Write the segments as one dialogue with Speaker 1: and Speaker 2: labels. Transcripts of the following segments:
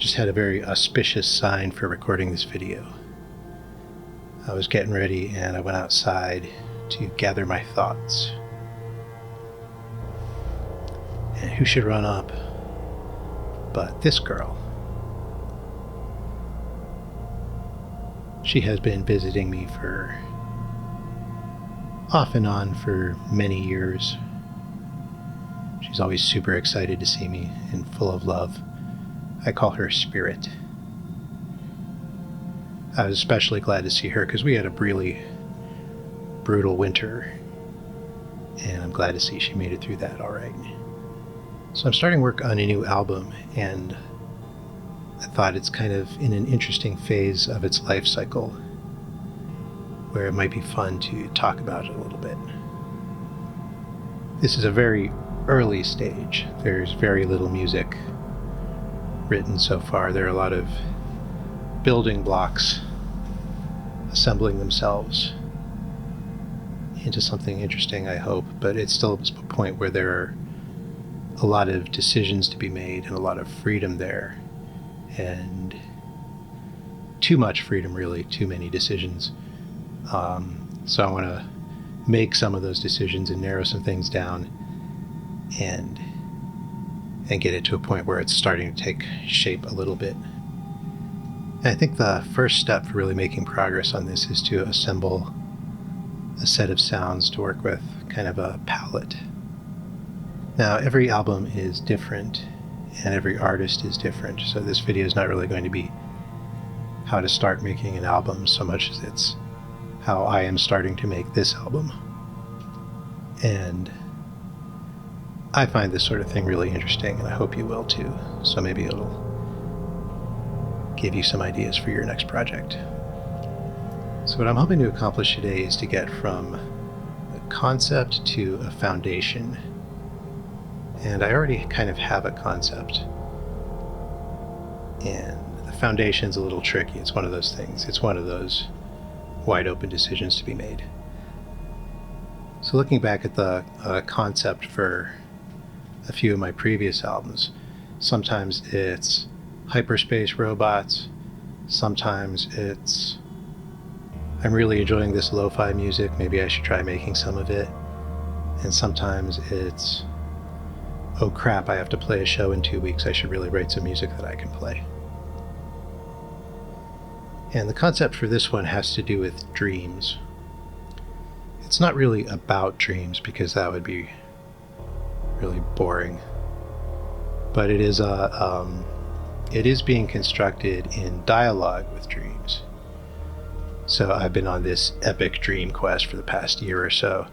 Speaker 1: just had a very auspicious sign for recording this video. I was getting ready and I went outside to gather my thoughts. And who should run up but this girl? She has been visiting me for off and on for many years. She's always super excited to see me and full of love. I call her Spirit. I was especially glad to see her because we had a really brutal winter, and I'm glad to see she made it through that all right. So I'm starting work on a new album, and I thought it's kind of in an interesting phase of its life cycle where it might be fun to talk about it a little bit. This is a very early stage. There's very little music written so far. There are a lot of building blocks assembling themselves into something interesting, I hope, but it's still a point where there are a lot of decisions to be made and a lot of freedom there, and too much freedom, really, too many decisions. So I want to make some of those decisions and narrow some things down and get it to a point where it's starting to take shape a little bit. And I think the first step for really making progress on this is to assemble a set of sounds to work with, kind of a palette. Now, every album is different and every artist is different, so this video is not really going to be how to start making an album so much as it's how I am starting to make this album. And I find this sort of thing really interesting, and I hope you will too, so maybe it'll give you some ideas for your next project. So what I'm hoping to accomplish today is to get from a concept to a foundation. And I already kind of have a concept, and the foundation's a little tricky. It's one of those things. It's one of those wide open decisions to be made. So looking back at the concept for a few of my previous albums, sometimes it's hyperspace robots, sometimes it's I'm really enjoying this lo-fi music, maybe I should try making some of it, and sometimes it's oh crap, I have to play a show in 2 weeks, I should really write some music that I can play. And the concept for this one has to do with dreams. It's not really about dreams because that would be really boring, but it is being constructed in dialogue with dreams. So I've been on this epic dream quest for the past year or so,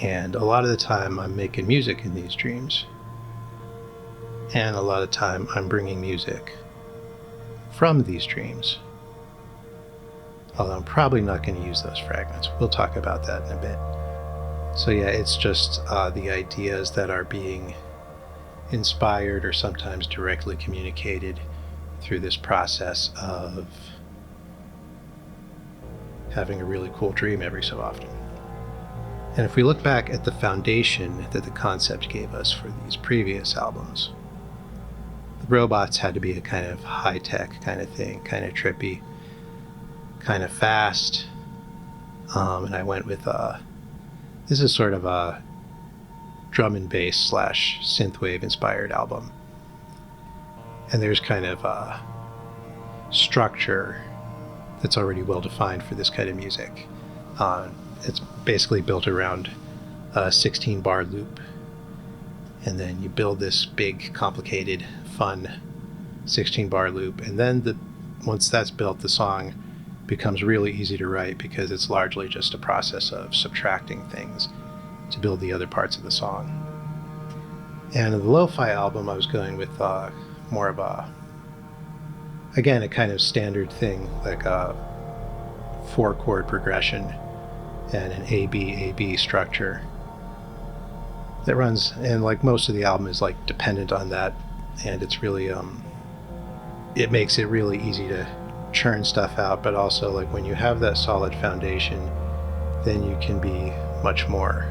Speaker 1: and a lot of the time I'm making music in these dreams, and a lot of the time I'm bringing music from these dreams, although I'm probably not going to use those fragments. We'll talk about that in a bit. So yeah, it's just the ideas that are being inspired or sometimes directly communicated through this process of having a really cool dream every so often. And if we look back at the foundation that the concept gave us for these previous albums, the robots had to be a kind of high-tech kind of thing, kind of trippy, kind of fast, and I went with this is sort of a drum and bass / synthwave inspired album, and there's kind of a structure that's already well defined for this kind of music. It's basically built around a 16-bar loop, and then you build this big, complicated, fun 16-bar loop, and then once that's built, the song becomes really easy to write because it's largely just a process of subtracting things to build the other parts of the song. And in the lo-fi album, I was going with more of a kind of standard thing, like a 4-chord progression and an A-B structure that runs, and like most of the album is like dependent on that, and it's really it makes it really easy to churn stuff out, but also like when you have that solid foundation, then you can be much more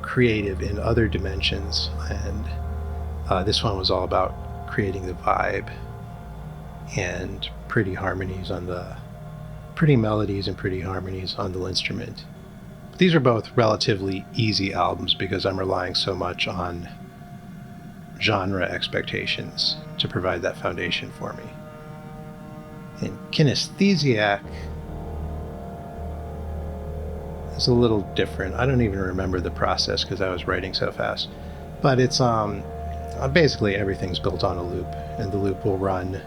Speaker 1: creative in other dimensions, and This one was all about creating the vibe and pretty melodies and pretty harmonies on the LinnStrument. These are both relatively easy albums because I'm relying so much on genre expectations to provide that foundation for me. And Kinesthesiac is a little different. I don't even remember the process because I was writing so fast. But it's basically everything's built on a loop, and the loop will run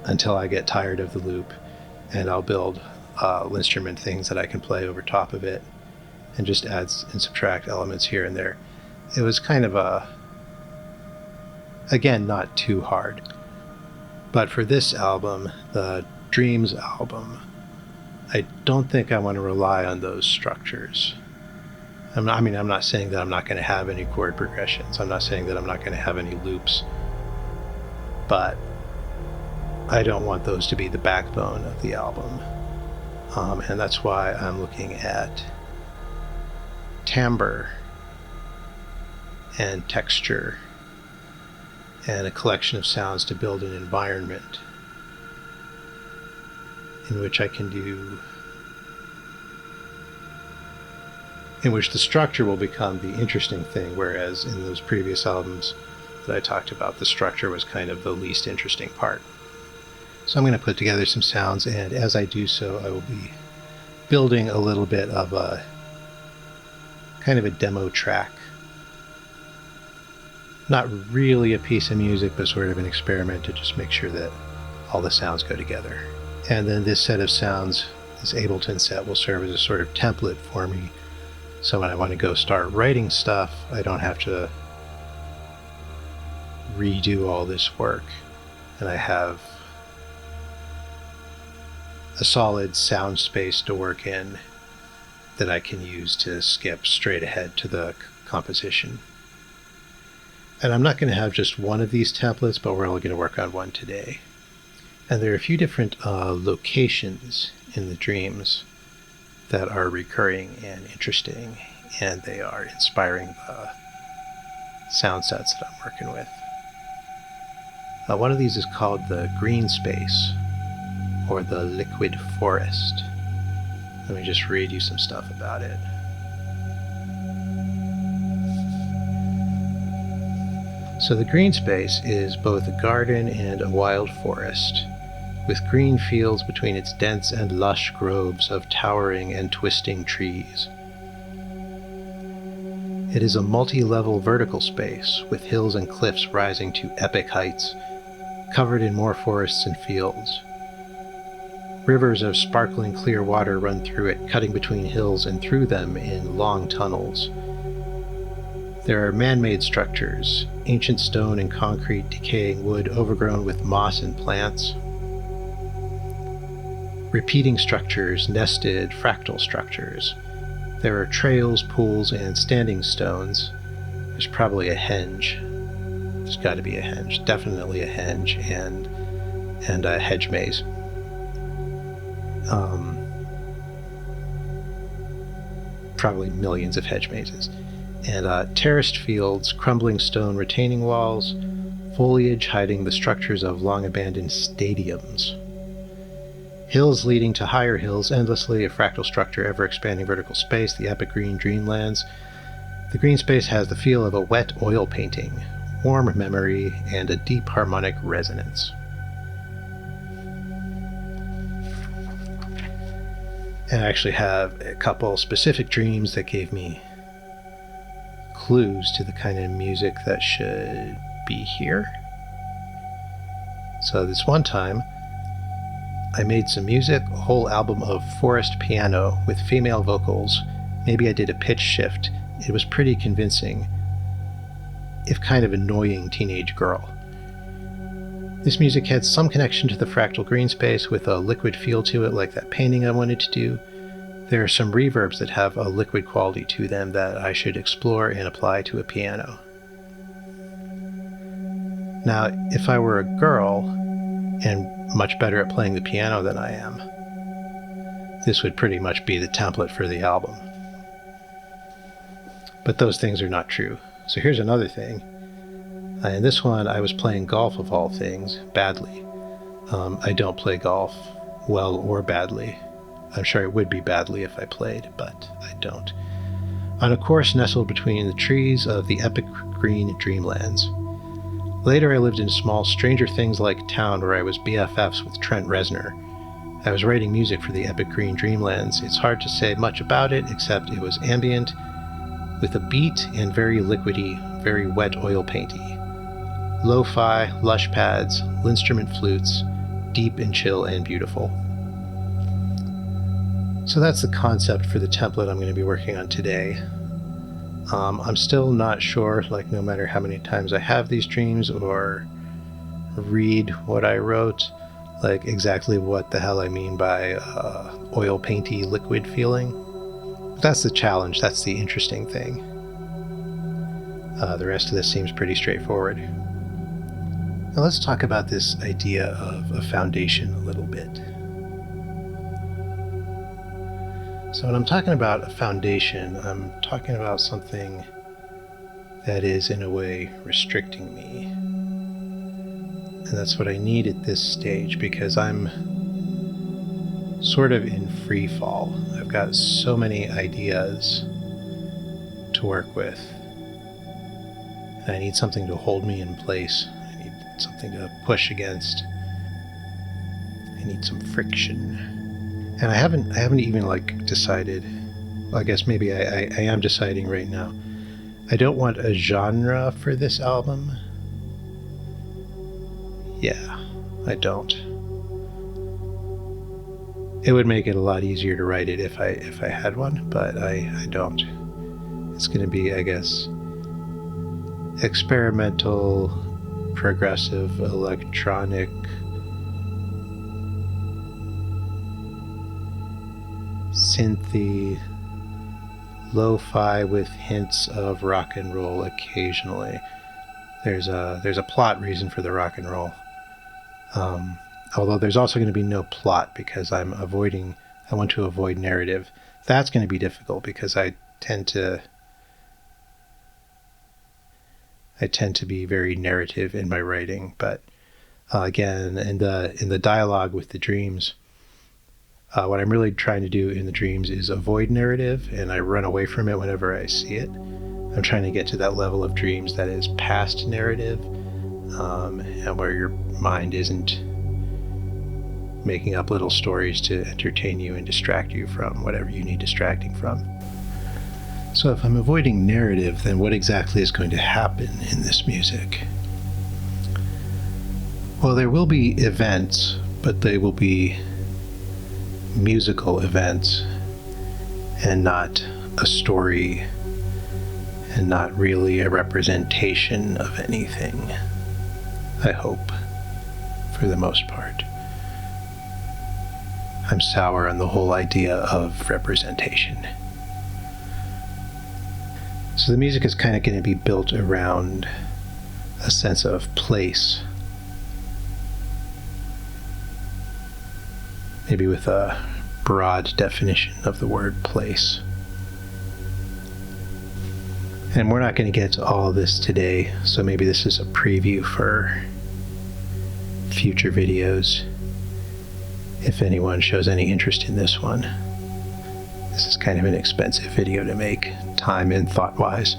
Speaker 1: until I get tired of the loop, and I'll build LinnStrument things that I can play over top of it and just add and subtract elements here and there. It was kind of again, not too hard. But for this album, the Dreams album, I don't think I want to rely on those structures. I'm not saying that I'm not going to have any chord progressions. I'm not saying that I'm not going to have any loops. But I don't want those to be the backbone of the album. And that's why I'm looking at timbre and texture and a collection of sounds to build an environment in which the structure will become the interesting thing, whereas in those previous albums that I talked about, the structure was kind of the least interesting part. So I'm going to put together some sounds, and as I do so, I will be building a little bit of a kind of a demo track. Not really a piece of music, but sort of an experiment to just make sure that all the sounds go together. And then this set of sounds, this Ableton set, will serve as a sort of template for me. So when I want to go start writing stuff, I don't have to redo all this work. And I have a solid sound space to work in that I can use to skip straight ahead to the composition. And I'm not going to have just one of these templates, but we're only going to work on one today. And there are a few different locations in the dreams that are recurring and interesting, and they are inspiring the sound sets that I'm working with. One of these is called the green space, or the liquid forest. Let me just read you some stuff about it. So the green space is both a garden and a wild forest, with green fields between its dense and lush groves of towering and twisting trees. It is a multi-level vertical space, with hills and cliffs rising to epic heights, covered in more forests and fields. Rivers of sparkling clear water run through it, cutting between hills and through them in long tunnels. There are man-made structures, ancient stone and concrete, decaying wood overgrown with moss and plants. Repeating structures, nested fractal structures. There are trails, pools, and standing stones. There's probably a henge. There's got to be a henge. Definitely a henge and a hedge maze. Probably millions of hedge mazes. And terraced fields, crumbling stone retaining walls, foliage hiding the structures of long-abandoned stadiums. Hills leading to higher hills, endlessly a fractal structure, ever-expanding vertical space, the epic green dreamlands. The green space has the feel of a wet oil painting, warm memory, and a deep harmonic resonance. And I actually have a couple specific dreams that gave me clues to the kind of music that should be here. So this one time, I made some music, a whole album of forest piano with female vocals. Maybe I did a pitch shift. It was pretty convincing, if kind of annoying teenage girl. This music had some connection to the fractal green space with a liquid feel to it, like that painting I wanted to do. There are some reverbs that have a liquid quality to them that I should explore and apply to a piano. Now, if I were a girl, and much better at playing the piano than I am, this would pretty much be the template for the album. But those things are not true, So here's another thing. In this one, I was playing golf of all things, badly. I don't play golf well or badly. I'm sure it would be badly if I played, but I don't. On a course nestled between the trees of the epic green dreamlands. Later, I lived in a small Stranger Things-like town where I was BFFs with Trent Reznor. I was writing music for the epic green dreamlands. It's hard to say much about it, except it was ambient, with a beat and very liquidy, very wet oil painty. Lo-fi, lush pads, LinnStrument flutes, deep and chill and beautiful. So that's the concept for the template I'm going to be working on today. I'm still not sure, like no matter how many times I have these dreams or read what I wrote, like exactly what the hell I mean by oil painty liquid feeling. But that's the challenge, that's the interesting thing. The rest of this seems pretty straightforward. Now let's talk about this idea of a foundation a little bit. So when I'm talking about a foundation, I'm talking about something that is in a way restricting me. And that's what I need at this stage, because I'm sort of in free fall. I've got so many ideas to work with. And I need something to hold me in place. I need something to push against. I need some friction. And I haven't even like decided. Well, I guess maybe I am deciding right now. I don't want a genre for this album. Yeah, I don't. It would make it a lot easier to write it if I had one, but I don't. It's going to be, I guess, experimental, progressive, electronic, synthy, lo-fi with hints of rock and roll occasionally. There's a plot reason for the rock and roll. Although there's also going to be no plot because I want to avoid narrative. That's going to be difficult because I tend to be very narrative in my writing, but again, in the dialogue with the dreams, what I'm really trying to do in the dreams is avoid narrative, and I run away from it whenever I see it. I'm trying to get to that level of dreams that is past narrative, and where your mind isn't making up little stories to entertain you and distract you from whatever you need distracting from. So if I'm avoiding narrative, then what exactly is going to happen in this music? Well, there will be events, but they will be musical events and not a story and not really a representation of anything, I hope, for the most part. I'm sour on the whole idea of representation. So the music is kind of going to be built around a sense of place, maybe with a broad definition of the word place. And we're not going to get to all of this today, so maybe this is a preview for future videos. If anyone shows any interest in this one. This is kind of an expensive video to make, time and thought-wise,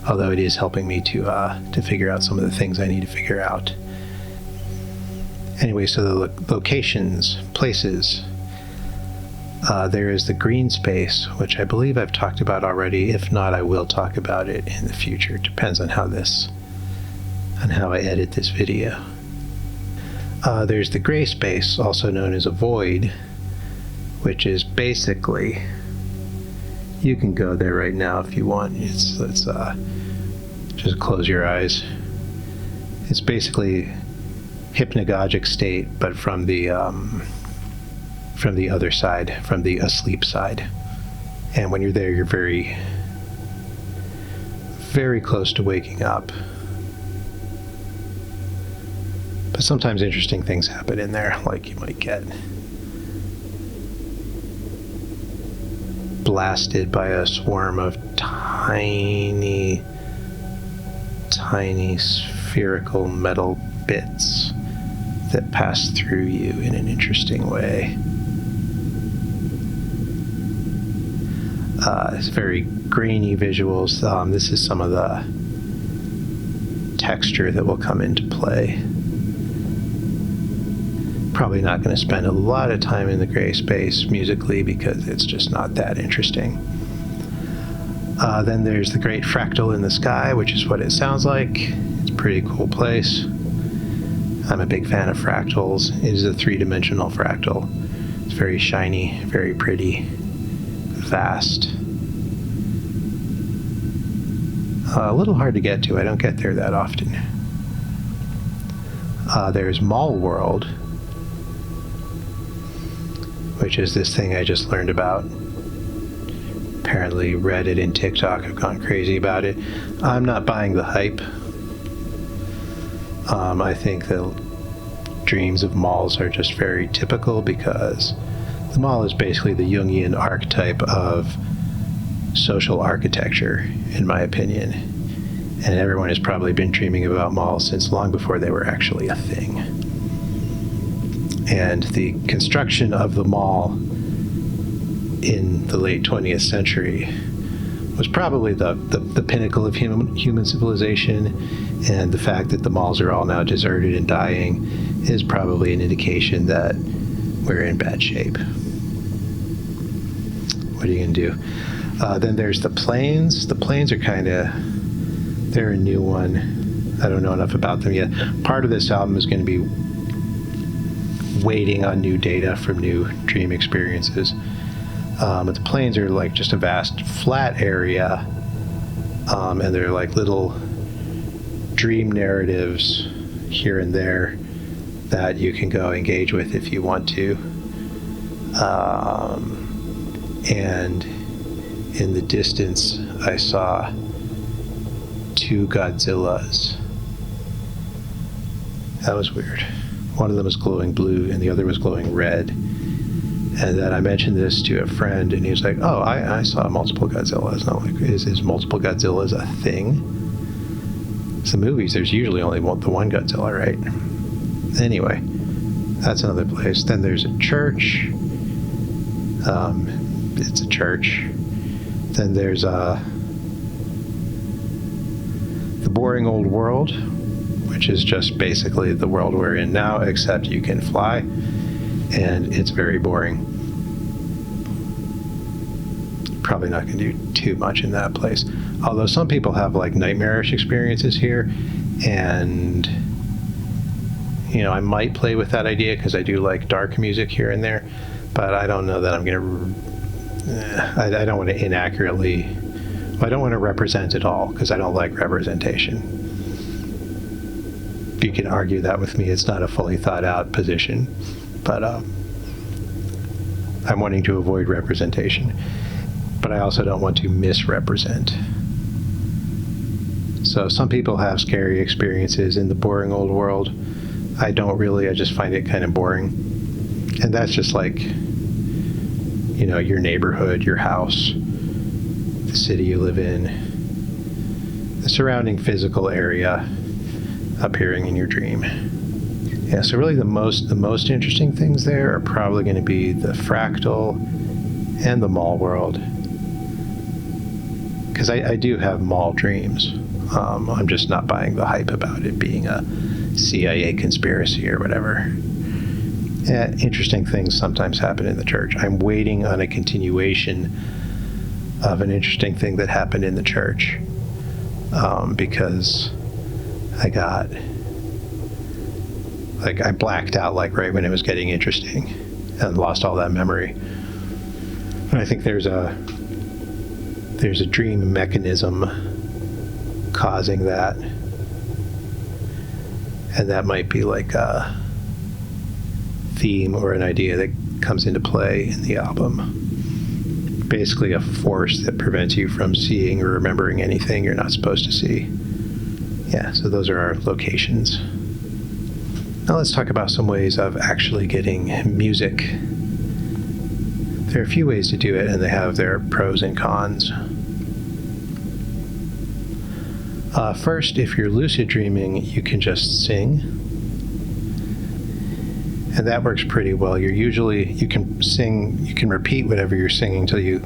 Speaker 1: although it is helping me to figure out some of the things I need to figure out. Anyway, so the locations, places, there is the green space, which I believe I've talked about already. If not, I will talk about it in the future. It depends on how I edit this video. There's the gray space, also known as a void, which is basically, you can go there right now if you want. It's just close your eyes. It's basically hypnagogic state, but from the other side, from the asleep side. And when you're there, you're very, very close to waking up. But sometimes interesting things happen in there, like you might get blasted by a swarm of tiny tiny spherical metal bits that pass through you in an interesting way. It's very grainy visuals. This is some of the texture that will come into play. Probably not going to spend a lot of time in the gray space musically because it's just not that interesting. Then there's the great fractal in the sky, which is what it sounds like. It's a pretty cool place. I'm a big fan of fractals. It is a three-dimensional fractal. It's very shiny, very pretty, vast. A little hard to get to. I don't get there that often. There's Mall World, which is this thing I just learned about. Apparently Reddit and TikTok have gone crazy about it. I'm not buying the hype. I think the dreams of malls are just very typical because the mall is basically the Jungian archetype of social architecture, in my opinion. And everyone has probably been dreaming about malls since long before they were actually a thing. And the construction of the mall in the late 20th century was probably the pinnacle of human civilization, and the fact that the malls are all now deserted and dying is probably an indication that we're in bad shape. What are you going to do? Then there's the planes. The planes are they're a new one. I don't know enough about them yet. Part of this album is going to be waiting on new data from new dream experiences. But the planes are like just a vast flat area, and they're like little dream narratives here and there that you can go engage with if you want to. And in the distance, I saw two Godzillas. That was weird. One of them was glowing blue and the other was glowing red. And then I mentioned this to a friend, and he was like, oh, I saw multiple Godzillas. And I'm like, is multiple Godzillas a thing? It's the movies, there's usually only the one Godzilla, right? Anyway, that's another place. Then there's a church. It's a church. Then there's the boring old world, which is just basically the world we're in now, except you can fly, and it's very boring. Probably not going to do too much in that place. Although some people have like nightmarish experiences here, and I might play with that idea because I do like dark music here and there, but I don't know that I'm going to. I don't want to inaccurately. I don't want to represent it all because I don't like representation. You can argue that with me. It's not a fully thought out position, but I'm wanting to avoid representation. But I also don't want to misrepresent. So some people have scary experiences in the boring old world. I don't really. I just find it kind of boring. And that's just like, your neighborhood, your house, the city you live in, the surrounding physical area appearing in your dream. Yeah, so really the most interesting things there are probably going to be the fractal and the mall world. Because I do have mall dreams. I'm just not buying the hype about it being a CIA conspiracy or whatever. Yeah, interesting things sometimes happen in the church. I'm waiting on a continuation of an interesting thing that happened in the church, because I blacked out right when it was getting interesting and lost all that memory. And I think there's a dream mechanism causing that, and that might be like a theme or an idea that comes into play in the album. Basically a force that prevents you from seeing or remembering anything you're not supposed to see. Yeah, so those are our locations. Now let's talk about some ways of actually getting music. There are a few ways to do it, and they have their pros and cons. First, if you're lucid dreaming, you can just sing. And that works pretty well. You can sing, you can repeat whatever you're singing till you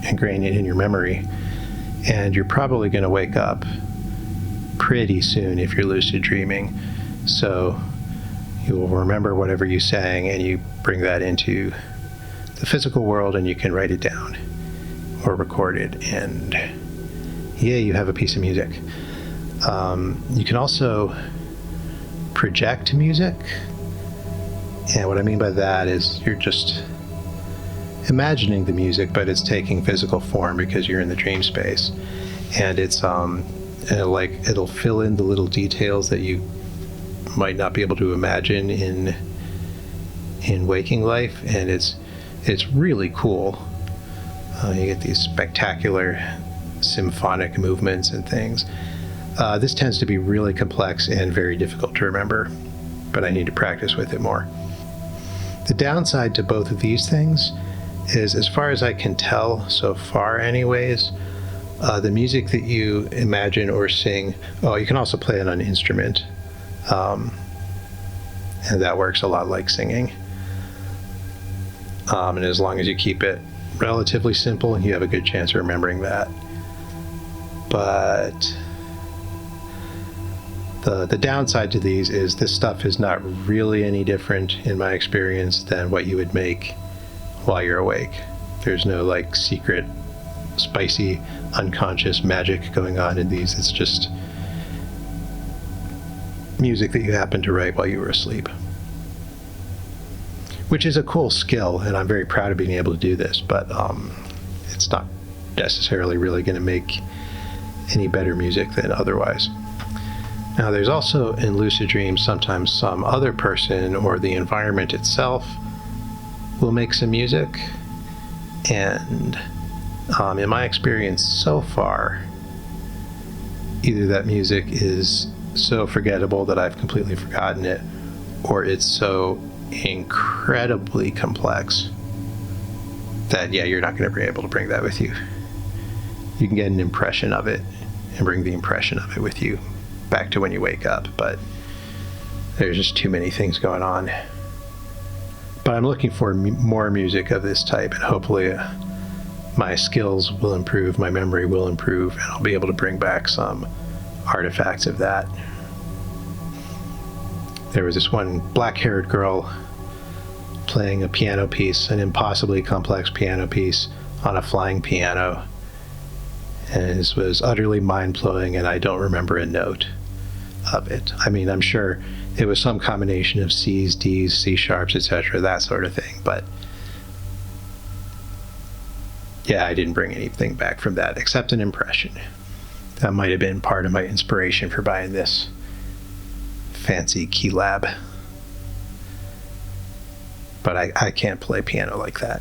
Speaker 1: ingrain it in your memory. And you're probably going to wake up pretty soon if you're lucid dreaming. So you will remember whatever you sang and you bring that into the physical world and you can write it down or record it, and yeah, you have a piece of music. You can also project music, and what I mean by that is you're just imagining the music, but it's taking physical form because you're in the dream space, and it's it'll fill in the little details that you might not be able to imagine in waking life, and it's really cool. You get these spectacular symphonic movements and things. This tends to be really complex and very difficult to remember, but I need to practice with it more. The downside to both of these things is, as far as I can tell so far anyways, the music that you imagine or sing, you can also play it on an instrument, and that works a lot like singing. And as long as you keep it relatively simple, you have a good chance of remembering that. But the downside to these is this stuff is not really any different, in my experience, than what you would make while you're awake. There's no like secret, spicy, unconscious magic going on in these. It's just music that you happen to write while you were asleep, which is a cool skill, and I'm very proud of being able to do this, but it's not necessarily really going to make any better music than otherwise. Now, there's also, in lucid dreams, sometimes some other person or the environment itself will make some music, and in my experience so far, either that music is so forgettable that I've completely forgotten it, or it's so incredibly complex that, yeah, you're not going to be able to bring that with you. You can get an impression of it and bring the impression of it with you back to when you wake up, but there's just too many things going on. But I'm looking for more music of this type, and hopefully my skills will improve, my memory will improve, and I'll be able to bring back some artifacts of that. There was this one black-haired girl playing a piano piece, an impossibly complex piano piece, on a flying piano. And this was utterly mind-blowing, and I don't remember a note of it. I mean, I'm sure it was some combination of C's, D's, C sharps, etc., that sort of thing. But yeah, I didn't bring anything back from that except an impression. That might have been part of my inspiration for buying this fancy key lab. But I can't play piano like that.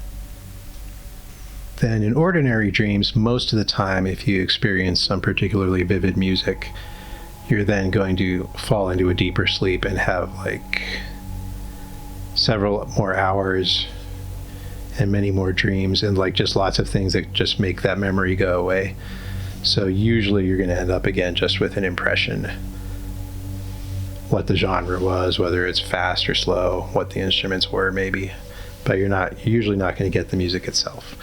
Speaker 1: Then in ordinary dreams, most of the time, if you experience some particularly vivid music, you're then going to fall into a deeper sleep and have like several more hours and many more dreams, and like just lots of things that just make that memory go away. So usually you're going to end up again just with an impression, what the genre was, whether it's fast or slow, what the instruments were maybe, but you're usually not going to get the music itself.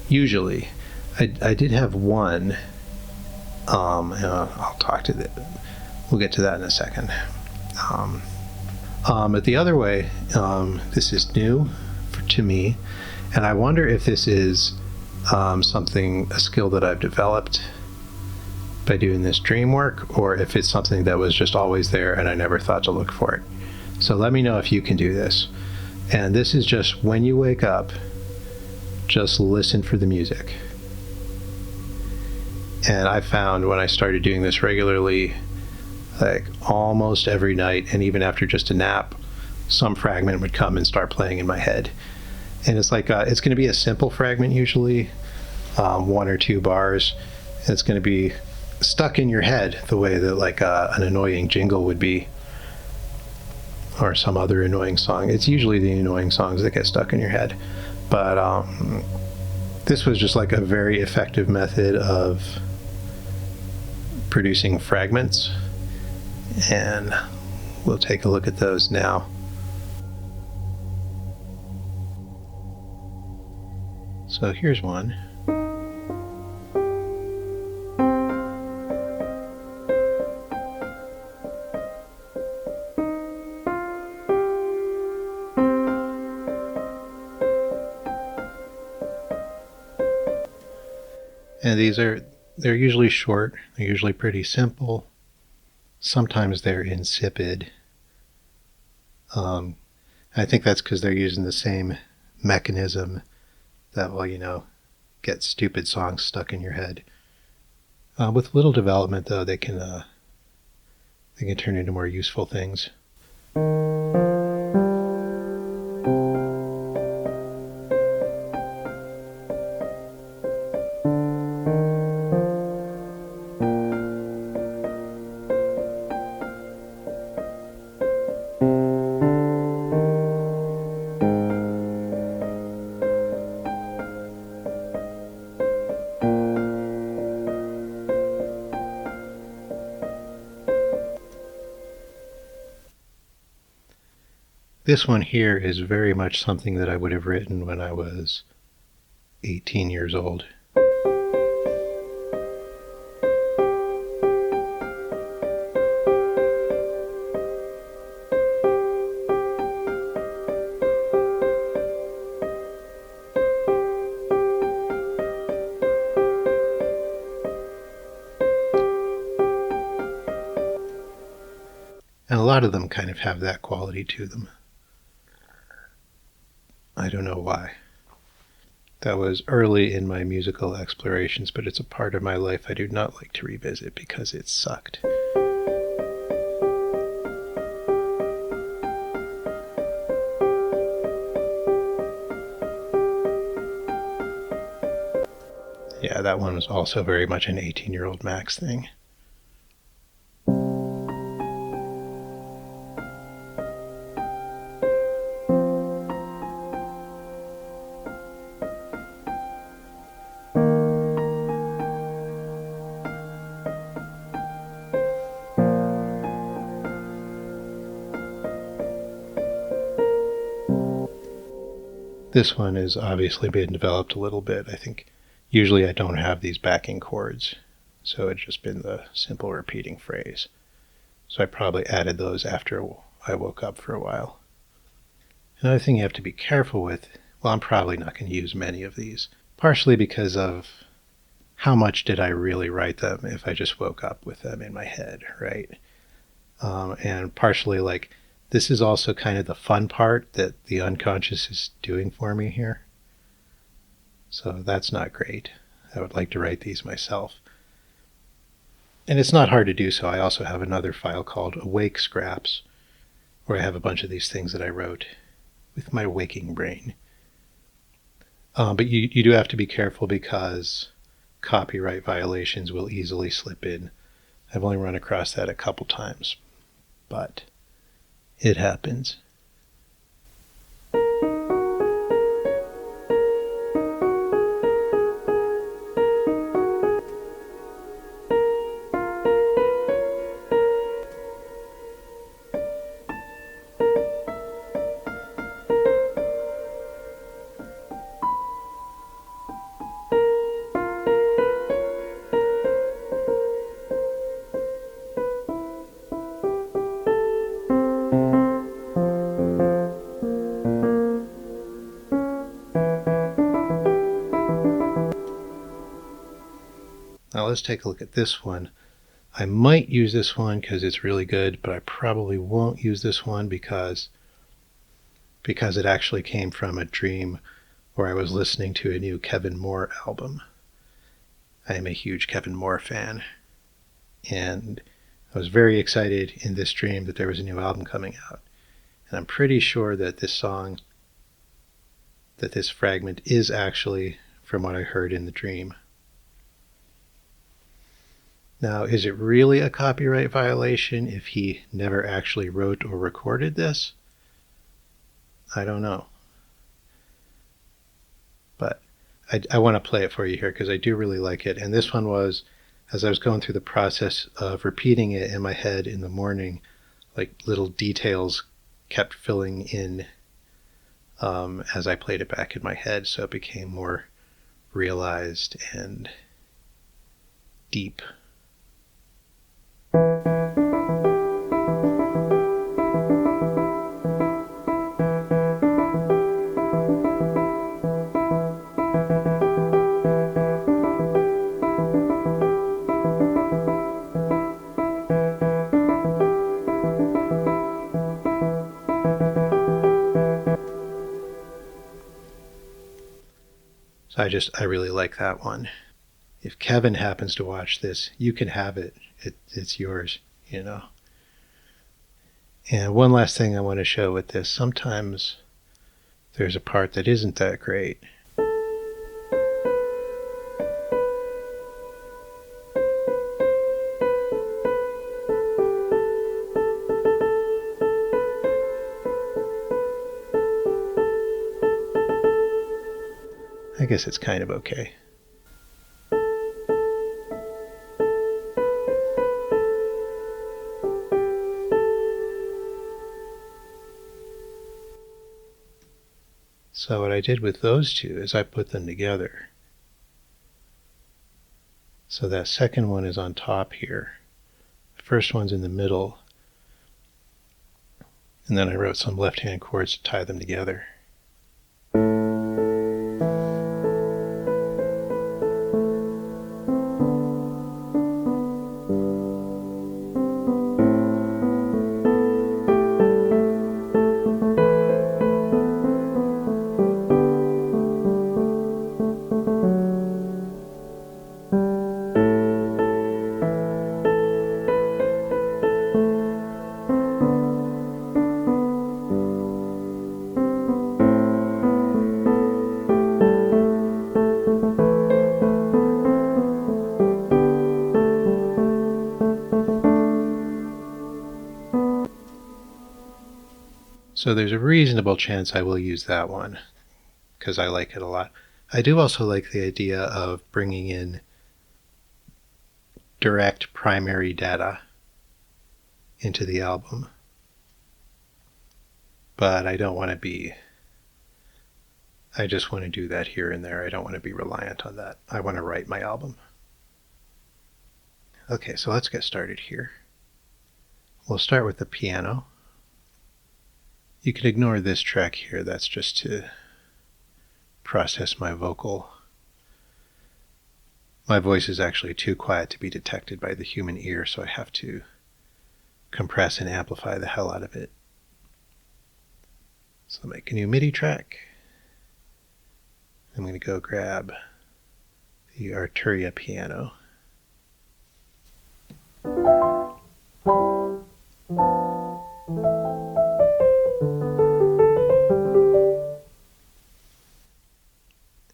Speaker 1: Usually. I did have one, I'll talk to that, we'll get to that in a second. But the other way, this is new to me, and I wonder if this is a skill that I've developed by doing this dream work, or if it's something that was just always there and I never thought to look for it. So let me know if you can do this. And this is just when you wake up, just listen for the music. And I found when I started doing this regularly, like almost every night, and even after just a nap, some fragment would come and start playing in my head. And it's like, it's going to be a simple fragment usually, 1 or 2 bars. And it's going to be stuck in your head the way that like an annoying jingle would be, or some other annoying song. It's usually the annoying songs that get stuck in your head. But this was just like a very effective method of producing fragments, and we'll take a look at those now. So here's one. And they're usually short, they're usually pretty simple. Sometimes they're insipid. I think that's because they're using the same mechanism that will, get stupid songs stuck in your head. With little development, though, they can turn into more useful things. This one here is very much something that I would have written when I was 18 years old. And a lot of them kind of have that quality to them. I don't know why. That was early in my musical explorations, but it's a part of my life I do not like to revisit because it sucked. Yeah, that one was also very much an 18-year-old Max thing. This one is obviously been developed a little bit. I think usually I don't have these backing chords, so it's just been the simple repeating phrase. So I probably added those after I woke up for a while. Another thing you have to be careful with, well, I'm probably not going to use many of these, partially because of how much did I really write them if I just woke up with them in my head, right? And partially like, this is also kind of the fun part that the unconscious is doing for me here. So that's not great. I would like to write these myself. And it's not hard to do so. I also have another file called Awake Scraps, where I have a bunch of these things that I wrote with my waking brain. But you do have to be careful because copyright violations will easily slip in. I've only run across that a couple times, but it happens. Now let's take a look at this one. I might use this one because it's really good, but I probably won't use this one because it actually came from a dream where I was listening to a new Kevin Moore album. I am a huge Kevin Moore fan, and I was very excited in this dream that there was a new album coming out. And I'm pretty sure that this fragment is actually from what I heard in the dream. Now, is it really a copyright violation if he never actually wrote or recorded this? I don't know. But I want to play it for you here because I do really like it. And this one was as I was going through the process of repeating it in my head in the morning, like little details kept filling in as I played it back in my head, so it became more realized and deep. So I really like that one. If Kevin happens to watch this, you can have it. It's yours, you know. And one last thing I want to show with this, sometimes there's a part that isn't that great. I guess it's kind of okay. So what I did with those two is I put them together. So that second one is on top here. The first one's in the middle. And then I wrote some left-hand chords to tie them together. So there's a reasonable chance I will use that one, because I like it a lot. I do also like the idea of bringing in direct primary data into the album. But I don't want to be, I just want to do that here and there. I don't want to be reliant on that. I want to write my album. Okay, so let's get started here. We'll start with the piano. You can ignore this track here. That's just to process my vocal. My voice is actually too quiet to be detected by the human ear, so I have to compress and amplify the hell out of it. So I'll make a new MIDI track. I'm going to go grab the Arturia piano.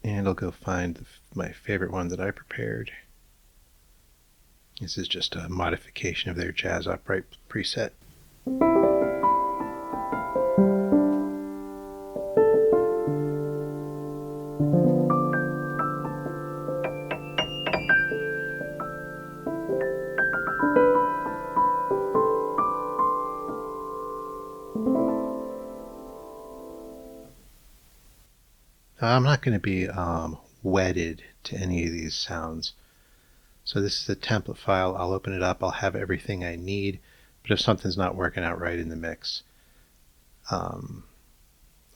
Speaker 1: And I'll go find my favorite one that I prepared. This is just a modification of their Jazz Upright preset. I'm not going to be wedded to any of these sounds. So this is a template file. I'll open it up. I'll have everything I need. But if something's not working out right in the mix, or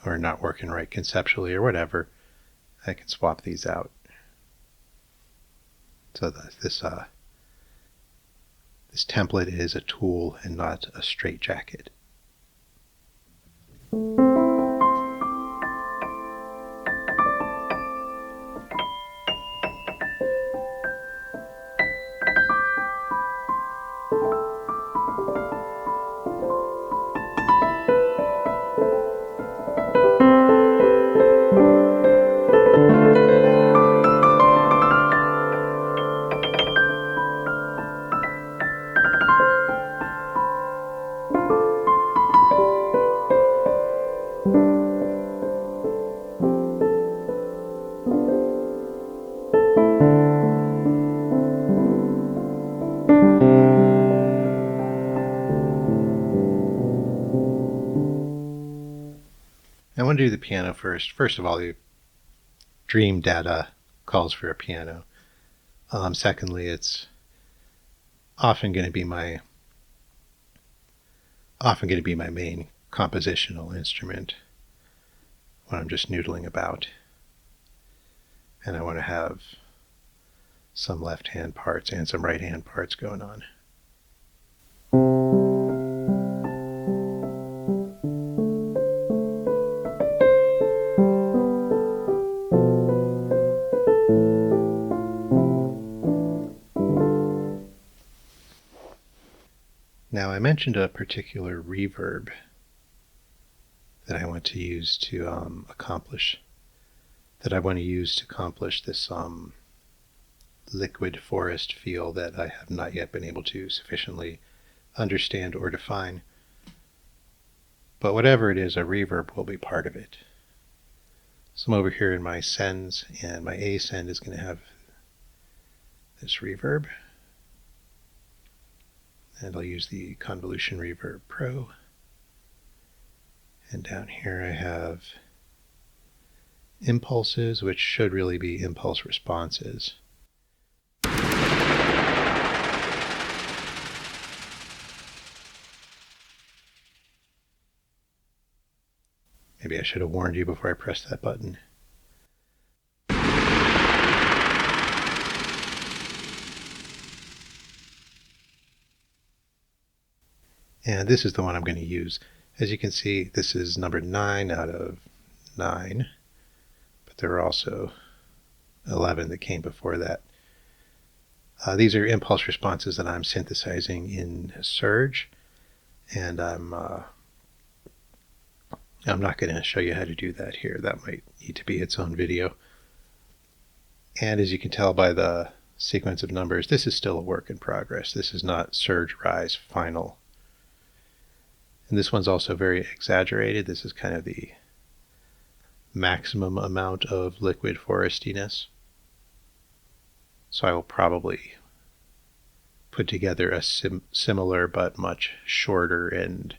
Speaker 1: not working right conceptually or whatever, I can swap these out. So this template is a tool and not a straitjacket. I want to do the piano first. First of all, the dream data calls for a piano. Secondly, it's often going to be my main compositional instrument when I'm just noodling about. And I want to have some left-hand parts and some right-hand parts going on. Now, I mentioned a particular reverb that I want to use to accomplish this liquid forest feel that I have not yet been able to sufficiently understand or define. But whatever it is, a reverb will be part of it. So I'm over here in my sends, and my A send is going to have this reverb. And I'll use the Convolution Reverb Pro. And down here I have impulses, which should really be impulse responses. Maybe I should have warned you before I pressed that button. And this is the one I'm going to use. As you can see, this is number 9 out of 9, but there are also 11 that came before that. These are impulse responses that I'm synthesizing in Surge, and I'm not going to show you how to do that here. That might need to be its own video. And as you can tell by the sequence of numbers, this is still a work in progress. This is not Surge Rise Final. And this one's also very exaggerated. This is kind of the maximum amount of liquid forestiness. So I will probably put together a similar but much shorter and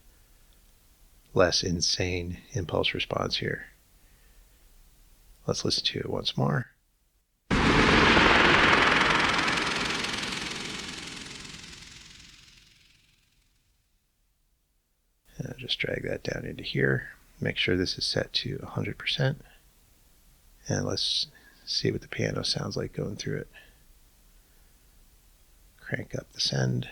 Speaker 1: less insane impulse response here. Let's listen to it once more. And I'll just drag that down into here. Make sure this is set to 100%. And let's see what the piano sounds like going through it. Crank up the send.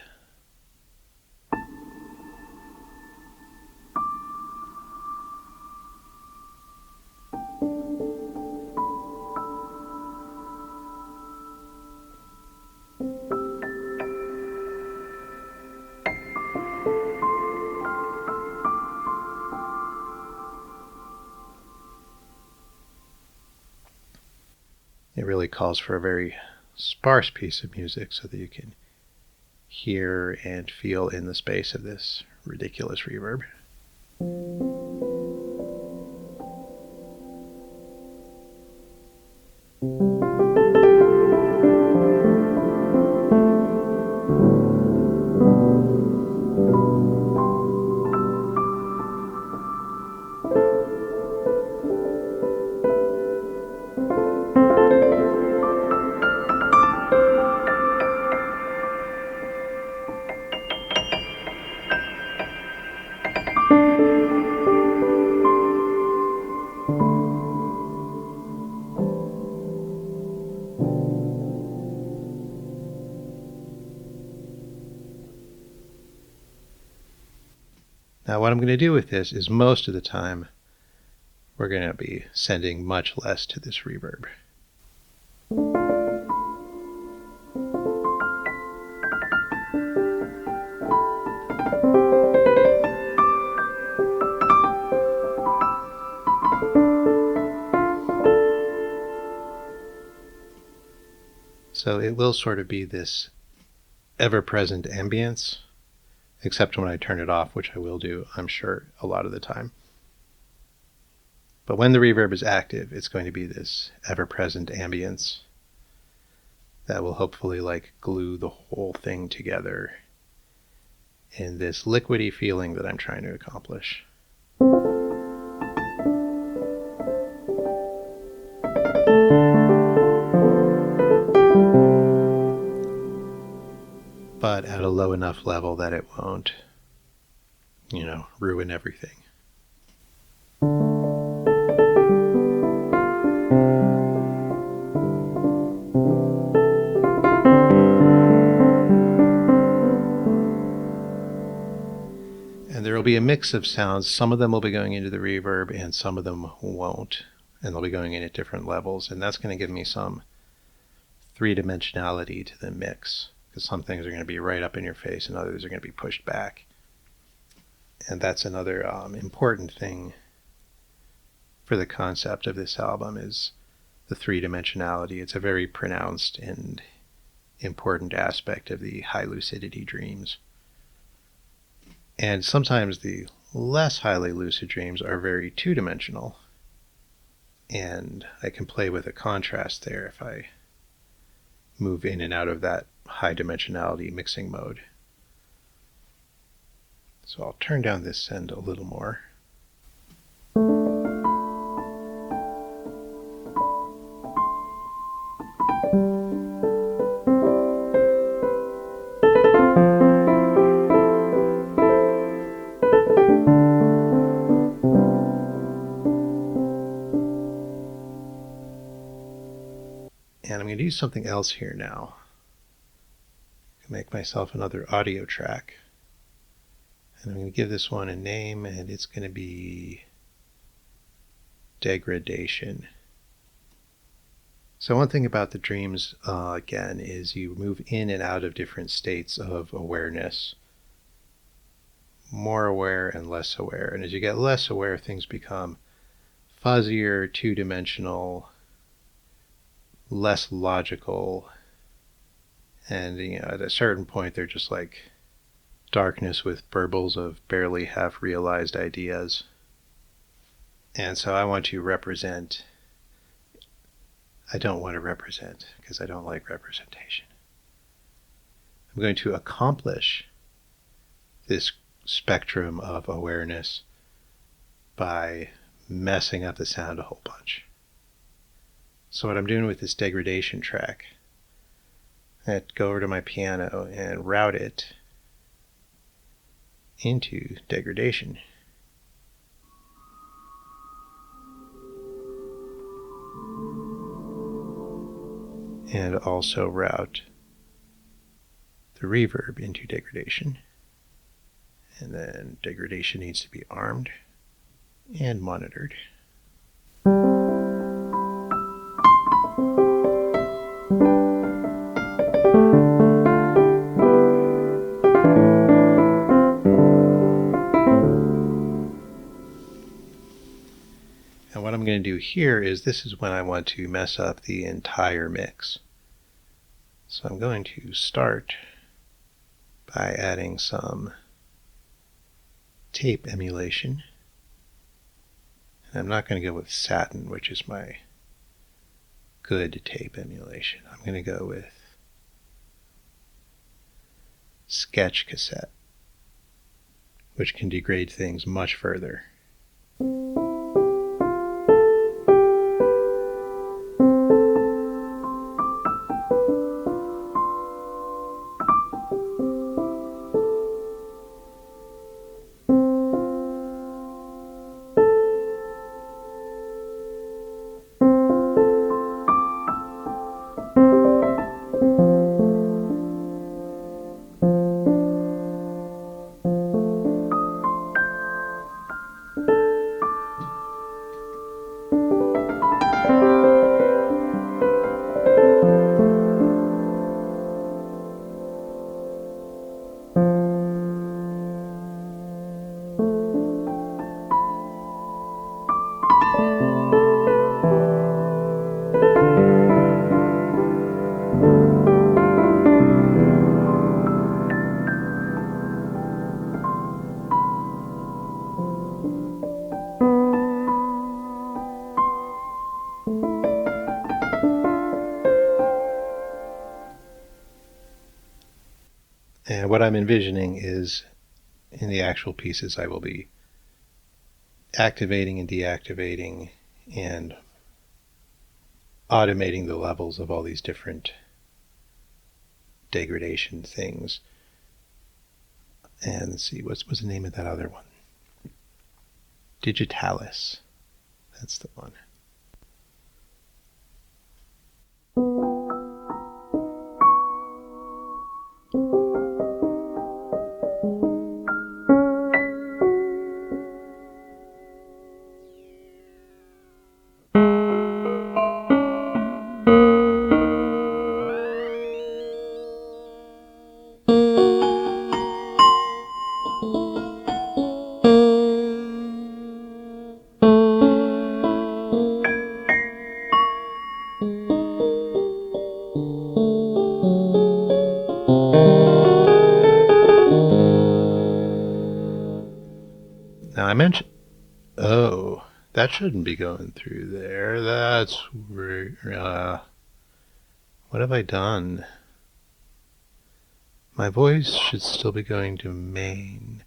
Speaker 1: It really calls for a very sparse piece of music so that you can hear and feel in the space of this ridiculous reverb. Now what I'm going to do with this is most of the time we're going to be sending much less to this reverb. So it will sort of be this ever-present ambience, except when I turn it off, which I will do, I'm sure, a lot of the time. But when the reverb is active, it's going to be this ever-present ambience that will hopefully like glue the whole thing together in this liquidy feeling that I'm trying to accomplish. low enough level that it won't, ruin everything. And there will be a mix of sounds. Some of them will be going into the reverb and some of them won't. And they'll be going in at different levels. And that's going to give me some three-dimensionality to the mix. Because some things are going to be right up in your face and others are going to be pushed back. And that's another important thing for the concept of this album is the three-dimensionality. It's a very pronounced and important aspect of the high lucidity dreams. And sometimes the less highly lucid dreams are very two-dimensional. And I can play with a contrast there if I move in and out of that high dimensionality mixing mode. So I'll turn down this send a little more. And I'm going to do something else here now. I can make myself another audio track. And I'm going to give this one a name, and it's going to be degradation. So one thing about the dreams, again, is you move in and out of different states of awareness. More aware and less aware. And as you get less aware, things become fuzzier, two-dimensional, less logical, and at a certain point they're just like darkness with burbles of barely half realized ideas. And so I don't want to represent because I don't like representation. I'm going to accomplish this spectrum of awareness by messing up the sound a whole bunch. So what I'm doing with this degradation track, I go over to my piano and route it into degradation. And also route the reverb into degradation. And then degradation needs to be armed and monitored. And what I'm going to do here is this is when I want to mess up the entire mix. So I'm going to start by adding some tape emulation. And I'm not going to go with satin, which is my good tape emulation. I'm going to go with sketch cassette, which can degrade things much further. And what I'm envisioning is in the actual pieces I will be activating and deactivating and automating the levels of all these different degradation things And let's see, what's the name of that other one? Digitalis. That's the one. Now I mentioned, oh, that shouldn't be going through there. That's what have I done? My voice should still be going to main.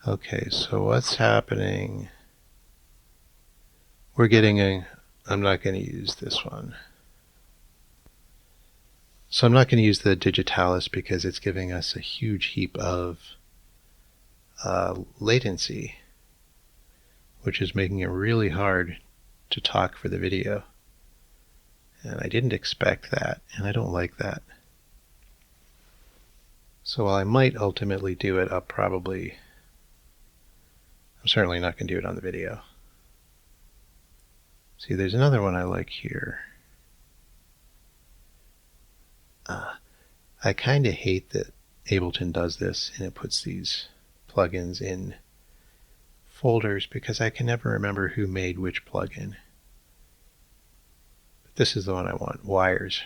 Speaker 1: Okay, so what's happening? We're getting I'm not going to use this one. So I'm not going to use the digitalis because it's giving us a huge heap of latency, which is making it really hard to talk for the video. And I didn't expect that, and I don't like that. So while I might ultimately do it, I'm certainly not going to do it on the video. See, there's another one I like here. I kind of hate that Ableton does this and it puts these plugins in folders because I can never remember who made which plugin. But this is the one I want, wires.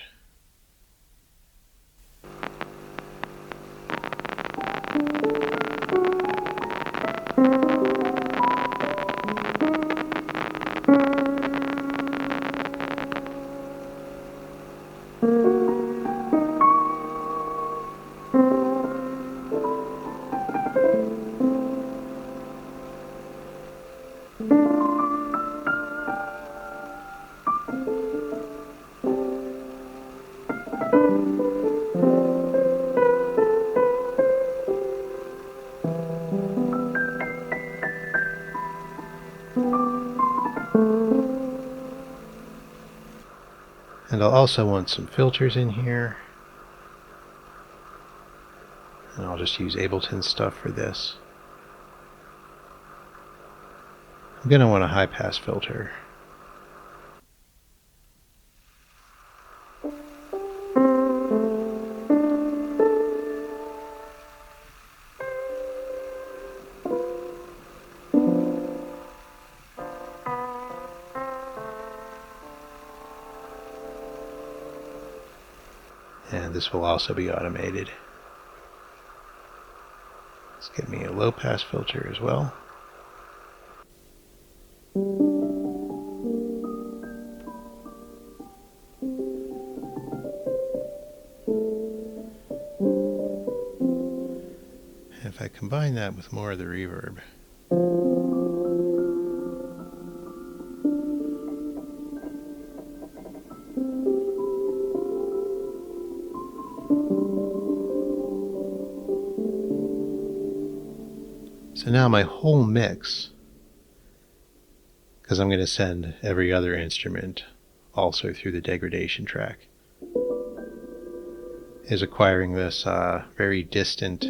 Speaker 1: And I'll also want some filters in here. And I'll just use Ableton stuff for this. I'm going to want a high pass filter. And this will also be automated. Let's get me a low pass filter as well. And if I combine that with more of the reverb, so now my whole mix, because I'm going to send every other instrument also through the degradation track, is acquiring this very distant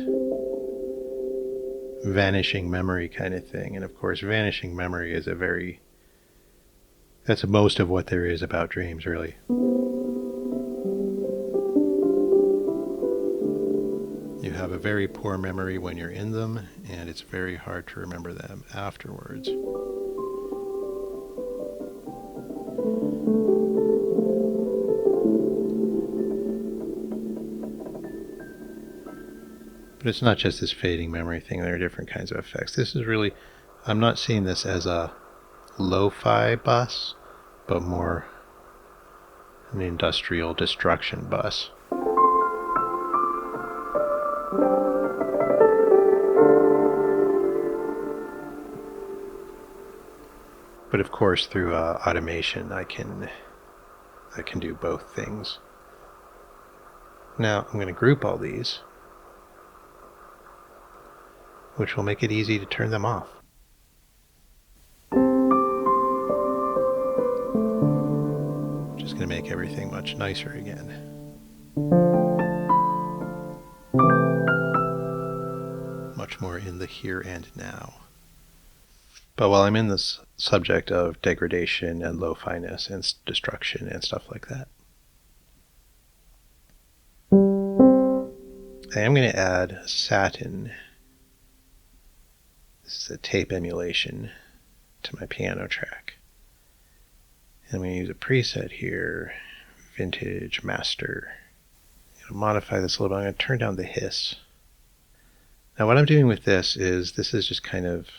Speaker 1: vanishing memory kind of thing. And of course, vanishing memory is that's most of what there is about dreams, really. You have a very poor memory when you're in them, and it's very hard to remember them afterwards. But it's not just this fading memory thing, there are different kinds of effects. This is really, I'm not seeing this as a lo-fi bus, but more an industrial destruction bus. But of course, through automation, I can do both things. Now I'm going to group all these. which will make it easy to turn them off. Just going to make everything much nicer again. Much more in the here and now. But while I'm in this subject of degradation and lo-fi-ness and destruction and stuff like that, I am going to add satin. This is a tape emulation to my piano track. And I'm going to use a preset here, Vintage Master. I'm going to modify this a little bit. I'm going to turn down the hiss. Now what I'm doing with this is just kind of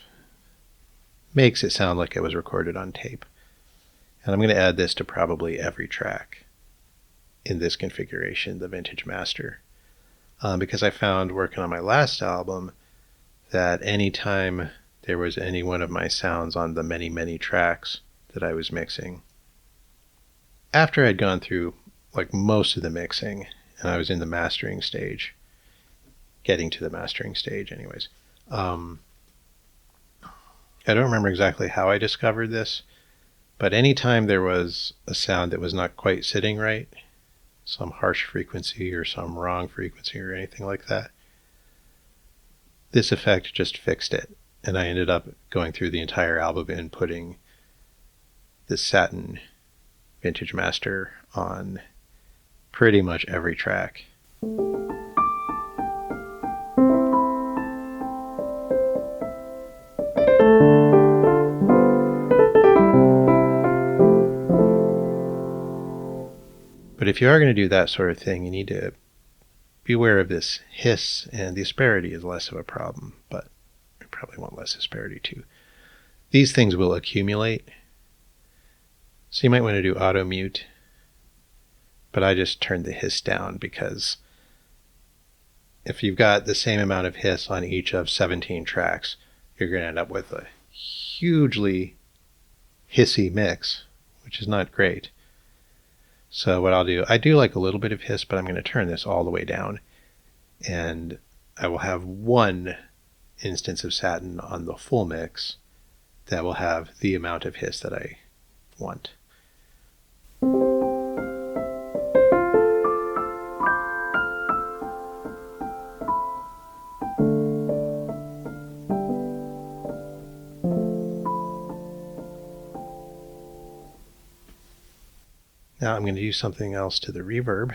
Speaker 1: makes it sound like it was recorded on tape. And I'm going to add this to probably every track in this configuration, the Vintage Master. Because I found working on my last album that anytime there was any one of my sounds on the many tracks that I was mixing, after I'd gone through like most of the mixing and I was in the mastering stage, getting to the mastering stage anyways, I don't remember exactly how I discovered this, but anytime there was a sound that was not quite sitting right, some harsh frequency or some wrong frequency or anything like that, this effect just fixed it. And I ended up going through the entire album and putting this satin Vintage Master on pretty much every track. But if you are going to do that sort of thing, you need to be aware of this hiss, and the asperity is less of a problem, but you probably want less asperity too. These things will accumulate, so you might want to do auto mute, but I just turned the hiss down because if you've got the same amount of hiss on each of 17 tracks, you're going to end up with a hugely hissy mix, which is not great. So what I'll do, I do like a little bit of hiss, but I'm going to turn this all the way down, and I will have one instance of satin on the full mix that will have the amount of hiss that I want. Now I'm going to do something else to the reverb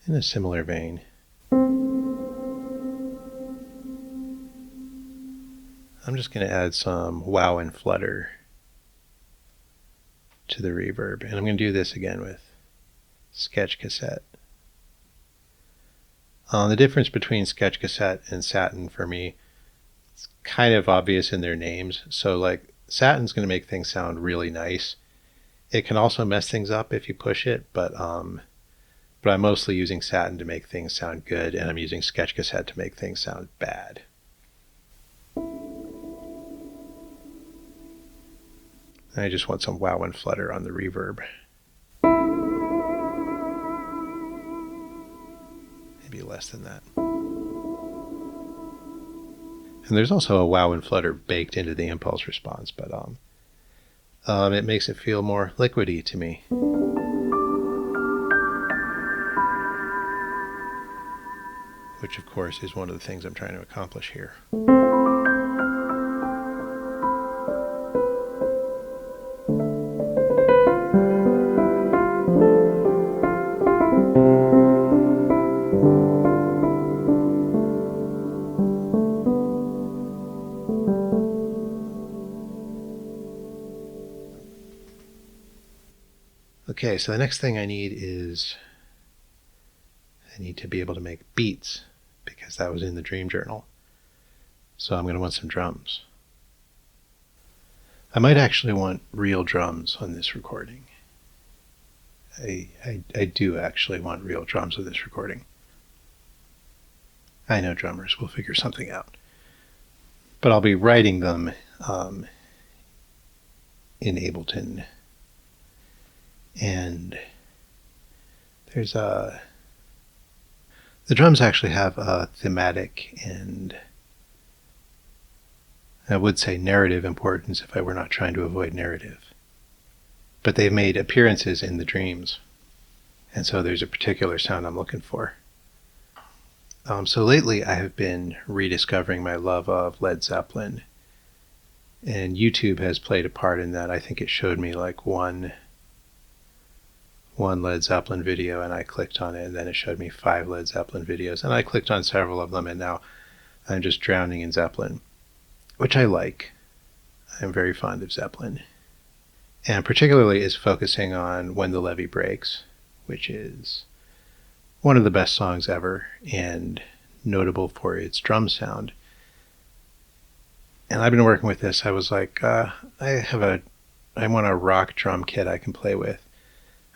Speaker 1: in a similar vein. I'm just going to add some wow and flutter to the reverb, and I'm going to do this again with Sketch Cassette. The difference between Sketch Cassette and Satin for me, it's kind of obvious in their names. So like Satin's going to make things sound really nice. It can also mess things up if you push it, but I'm mostly using Satin to make things sound good, and I'm using Sketch Cassette to make things sound bad. I just want some wow and flutter on the reverb. Maybe less than that. And there's also a wow and flutter baked into the impulse response, but it makes it feel more liquidy to me. Which of course is one of the things I'm trying to accomplish here. Okay, so the next thing I need is I need to be able to make beats, because that was in the dream journal. So I'm going to want some drums. I might actually want real drums on this recording. I do actually want real drums with this recording. I know drummers will figure something out. But I'll be writing them in Ableton. And there's the drums actually have a thematic and I would say narrative importance if I were not trying to avoid narrative. But they've made appearances in the dreams. And so there's a particular sound I'm looking for. So lately I have been rediscovering my love of Led Zeppelin. And YouTube has played a part in that. I think it showed me like one Led Zeppelin video, and I clicked on it, and then it showed me 5 Led Zeppelin videos, and I clicked on several of them, and now I'm just drowning in Zeppelin, which I like. I'm very fond of Zeppelin. And particularly is focusing on When the Levee Breaks, which is one of the best songs ever and notable for its drum sound. And I've been working with this. I was like, I want a rock drum kit I can play with.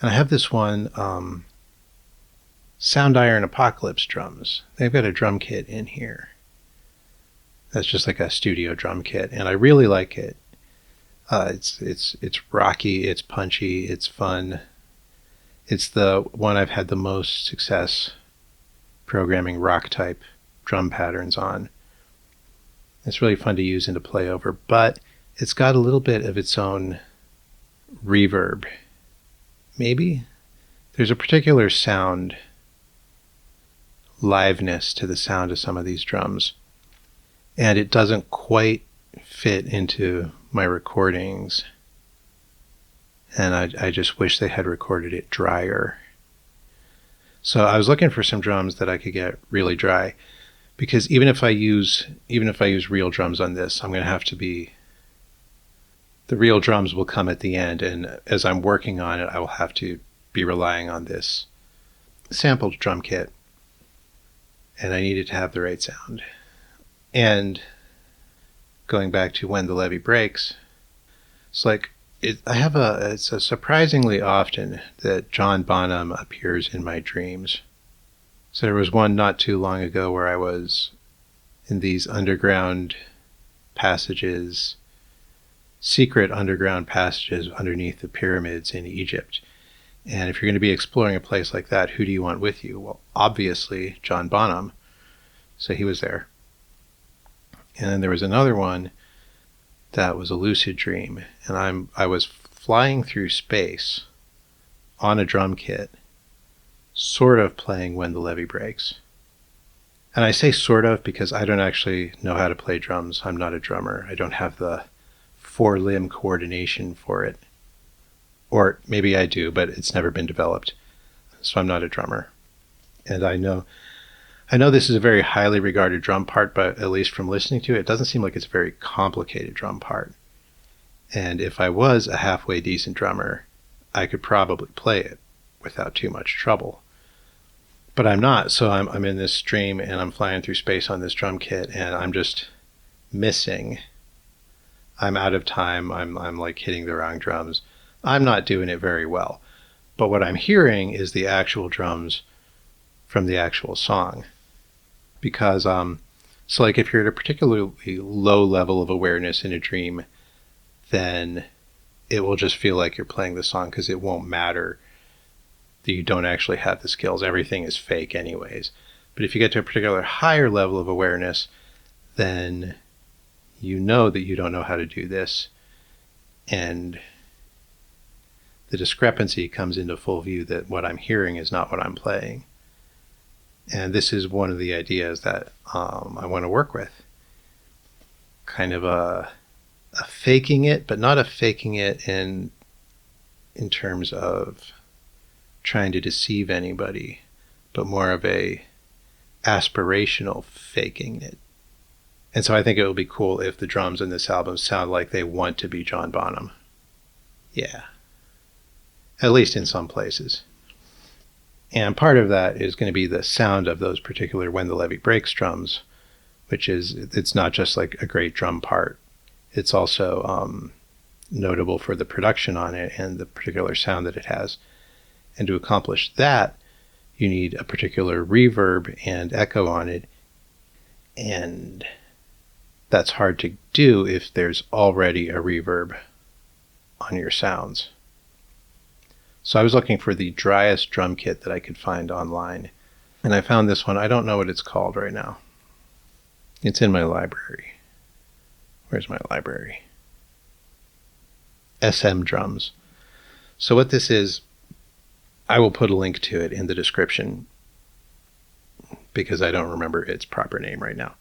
Speaker 1: And I have this one, Sound Iron Apocalypse drums. They've got a drum kit in here. That's just like a studio drum kit, and I really like it. It's rocky, it's punchy, it's fun. It's the one I've had the most success programming rock type drum patterns on. It's really fun to use and to play over, but it's got a little bit of its own reverb. Maybe? There's a particular sound, liveness to the sound of some of these drums, and it doesn't quite fit into my recordings. And I just wish they had recorded it drier. So I was looking for some drums that I could get really dry, because even if I use real drums on this, I'm going to have to be, the real drums will come at the end, and as I'm working on it, I will have to be relying on this sampled drum kit, and I needed to have the right sound. And going back to When the Levee Breaks, it's like, it's a surprisingly often that John Bonham appears in my dreams. So there was one not too long ago where I was in these underground passages, secret underground passages underneath the pyramids in Egypt. And if you're going to be exploring a place like that, who do you want with you? Well, obviously John Bonham. So he was there. And then there was another one that was a lucid dream, and I was flying through space on a drum kit, sort of playing When the Levee Breaks. And I say sort of because I don't actually know how to play drums. I'm not a drummer. I don't have the 4-limb coordination for it. Or maybe I do, but it's never been developed. So I'm not a drummer. And I know this is a very highly regarded drum part, but at least from listening to it, it doesn't seem like it's a very complicated drum part. And if I was a halfway decent drummer, I could probably play it without too much trouble. But I'm not, so I'm in this dream and I'm flying through space on this drum kit, and I'm just missing. I'm out of time. I'm like hitting the wrong drums. I'm not doing it very well. But what I'm hearing is the actual drums from the actual song. Because, so like if you're at a particularly low level of awareness in a dream, then it will just feel like you're playing the song, because it won't matter that you don't actually have the skills. Everything is fake anyways. But if you get to a particular higher level of awareness, then you know that you don't know how to do this, and the discrepancy comes into full view that what I'm hearing is not what I'm playing. And this is one of the ideas that I want to work with. Kind of a faking it, but not a faking it in terms of trying to deceive anybody, but more of a aspirational faking it. And so I think it would be cool if the drums in this album sound like they want to be John Bonham. Yeah. At least in some places. And part of that is going to be the sound of those particular When the Levee Breaks drums, which is, it's not just like a great drum part. It's also notable for the production on it and the particular sound that it has. And to accomplish that, you need a particular reverb and echo on it. And that's hard to do if there's already a reverb on your sounds. So I was looking for the driest drum kit that I could find online. And I found this one. I don't know what it's called right now. It's in my library. Where's my library? SM drums. So what this is, I will put a link to it in the description because I don't remember its proper name right now.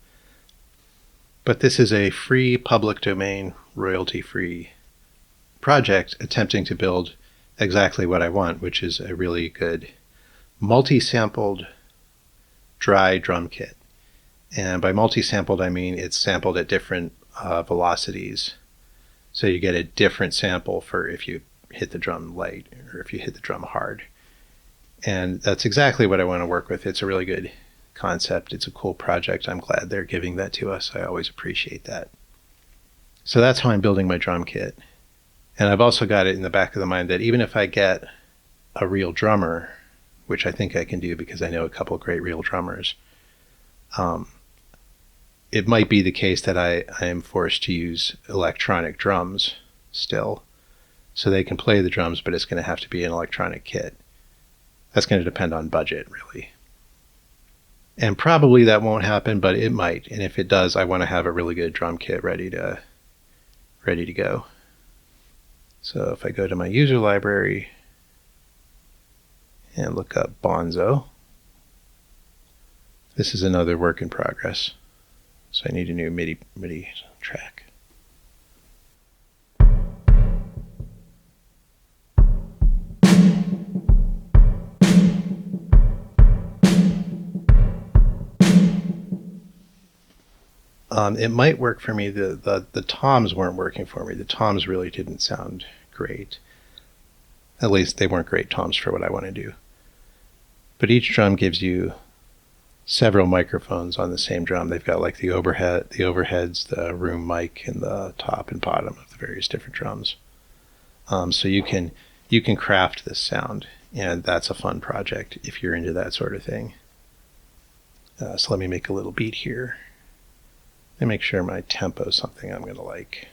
Speaker 1: But this is a free, public domain, royalty-free project attempting to build exactly what I want, which is a really good multi-sampled dry drum kit. And by multi-sampled, I mean it's sampled at different velocities. So you get a different sample for if you hit the drum light or if you hit the drum hard. And that's exactly what I want to work with. It's a really good concept. It's a cool project. I'm glad they're giving that to us. I always appreciate that. So that's how I'm building my drum kit. And I've also got it in the back of the mind that even if I get a real drummer, which I think I can do because I know a couple of great real drummers, it might be the case that I am forced to use electronic drums still. So they can play the drums, but it's going to have to be an electronic kit. That's going to depend on budget, really. And probably that won't happen, but it might. And if it does, I want to have a really good drum kit ready to go. So if I go to my user library and look up Bonzo, this is another work in progress. So I need a new MIDI track. It might work for me. The toms weren't working for me. The toms really didn't sound great. At least they weren't great toms for what I want to do. But each drum gives you several microphones on the same drum. They've got like the overheads, the room mic, and the top and bottom of the various different drums. So you can craft this sound, and that's a fun project if you're into that sort of thing. So let me make a little beat here. And make sure my tempo is something I'm going to like.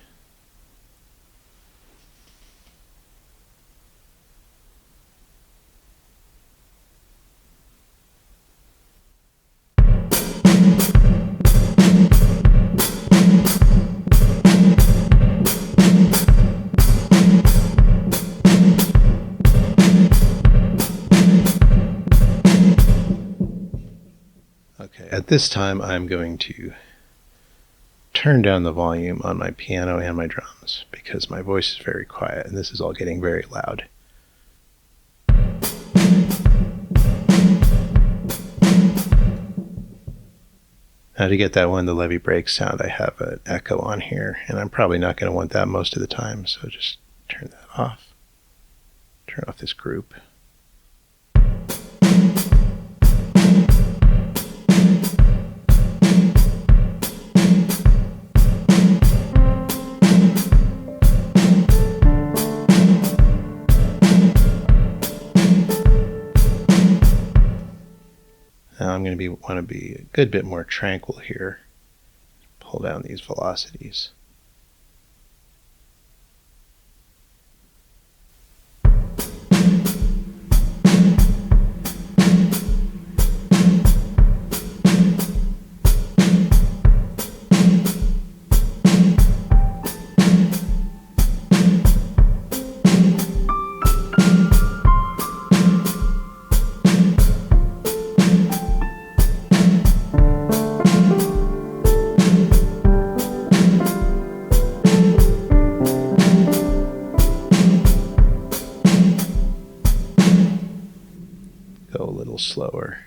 Speaker 1: Okay, at this time I'm going to turn down the volume on my piano and my drums because my voice is very quiet and this is all getting very loud. Now to get that one, the levee break sound, I have an echo on here and I'm probably not going to want that most of the time, so just turn that off. Turn off this group. Now I'm going to want to be a good bit more tranquil here. Pull down these velocities. Go a little slower.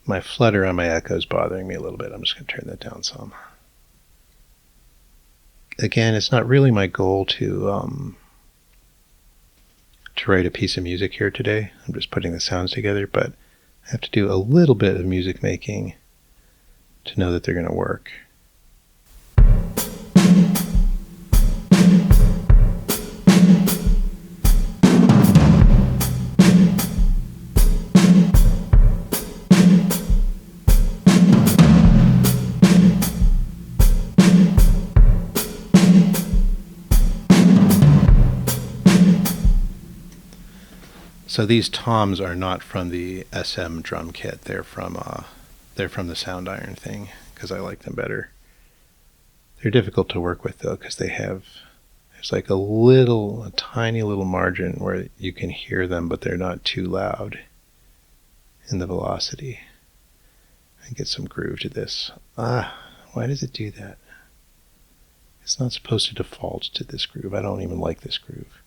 Speaker 1: My flutter on my echo is bothering me a little bit. I'm just going to turn that down some. Again, it's not really my goal to write a piece of music here today. I'm just putting the sounds together, but I have to do a little bit of music making to know that they're going to work. So these toms are not from the SM drum kit. They're from the Sound Iron thing because I like them better. They're difficult to work with though because there's like a tiny little margin where you can hear them, but they're not too loud in the velocity. I get some groove to this. Why does it do that? It's not supposed to default to this groove. I don't even like this groove.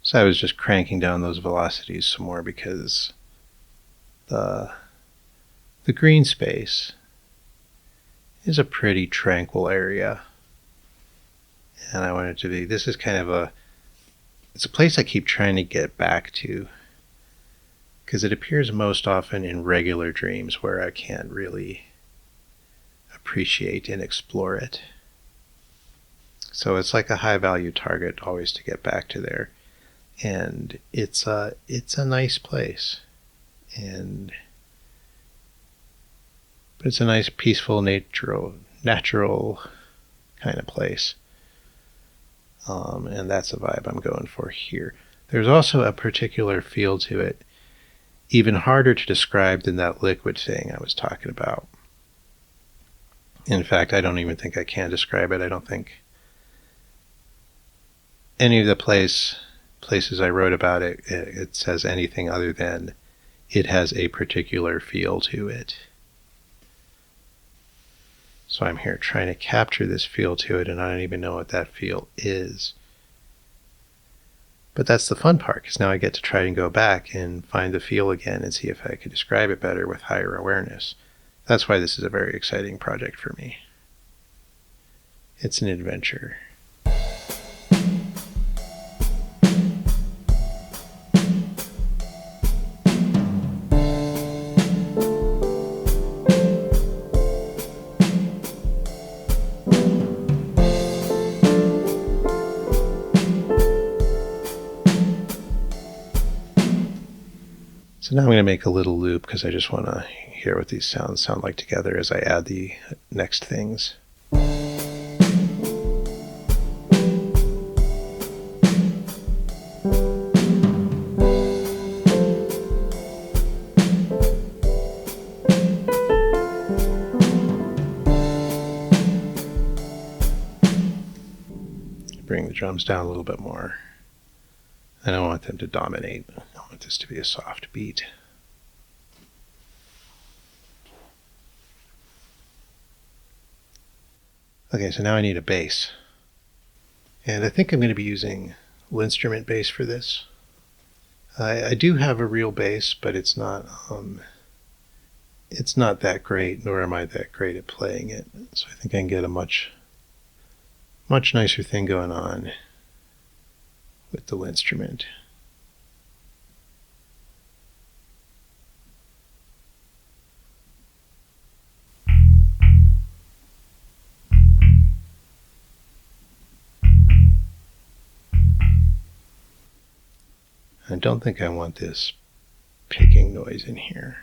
Speaker 1: So I was just cranking down those velocities some more because the green space is a pretty tranquil area. And I want it to be, this is kind of it's a place I keep trying to get back to because it appears most often in regular dreams where I can't really appreciate and explore it. So it's like a high value target always to get back to there. And it's a nice place, but it's a nice, peaceful, natural kind of place, and that's a vibe I'm going for here. There's also a particular feel to it, even harder to describe than that liquid thing I was talking about. In fact, I don't even think I can describe it. I don't think any of the places I wrote about it says anything other than it has a particular feel to it. So I'm here trying to capture this feel to it, and I don't even know what that feel is. But that's the fun part, because now I get to try and go back and find the feel again and see if I could describe it better with higher awareness. That's why this is a very exciting project for me. It's an adventure. So now I'm going to make a little loop because I just want to hear what these sounds sound like together as I add the next things. Bring the drums down a little bit more. I don't want them to dominate. I want this to be a soft beat. Okay, so now I need a bass. And I think I'm going to be using LinnStrument bass for this. I do have a real bass, but it's not that great, nor am I that great at playing it. So I think I can get a much nicer thing going on with the LinnStrument. I don't think I want this picking noise in here.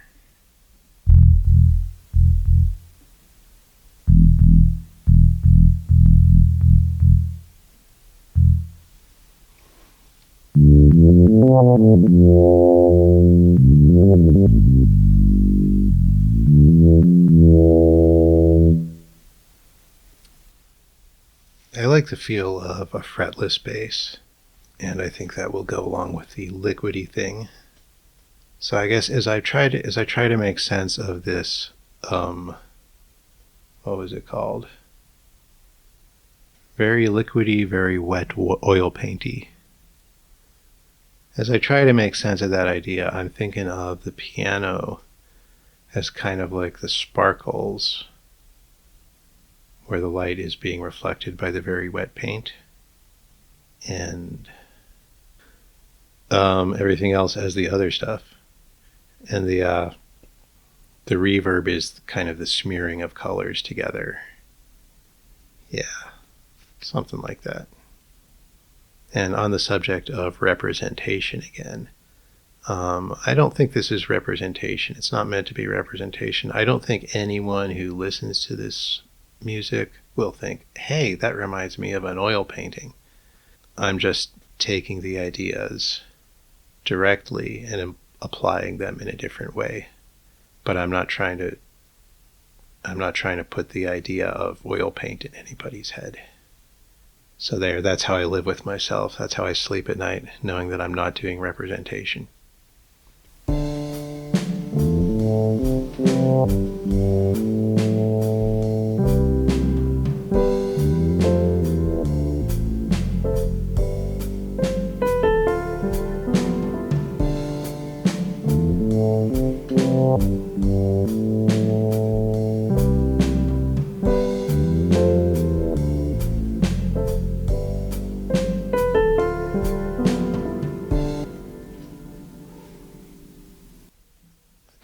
Speaker 1: I like the feel of a fretless bass, and I think that will go along with the liquidy thing. So I guess as I try to make sense of this, what was it called? Very liquidy, very wet, oil painty. As I try to make sense of that idea, I'm thinking of the piano as kind of like the sparkles where the light is being reflected by the very wet paint, and everything else as the other stuff. And the reverb is kind of the smearing of colors together. Yeah, something like that. And on the subject of representation again, I don't think this is representation. It's not meant to be representation. I don't think anyone who listens to this music will think, hey, that reminds me of an oil painting. I'm just taking the ideas directly and applying them in a different way. But I'm not trying to put the idea of oil paint in anybody's head. So that's how I live with myself. That's how I sleep at night, knowing that I'm not doing representation.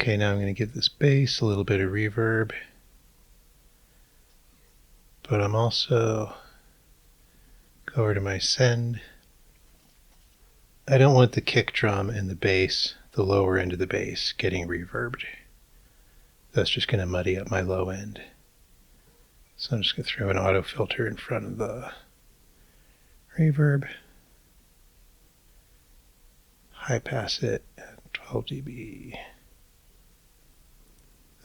Speaker 1: Okay, now I'm going to give this bass a little bit of reverb, but I'm also go over to my send. I don't want the kick drum and the bass, the lower end of the bass, getting reverbed. That's just going to muddy up my low end. So I'm just going to throw an auto filter in front of the reverb. High pass it at 12 dB.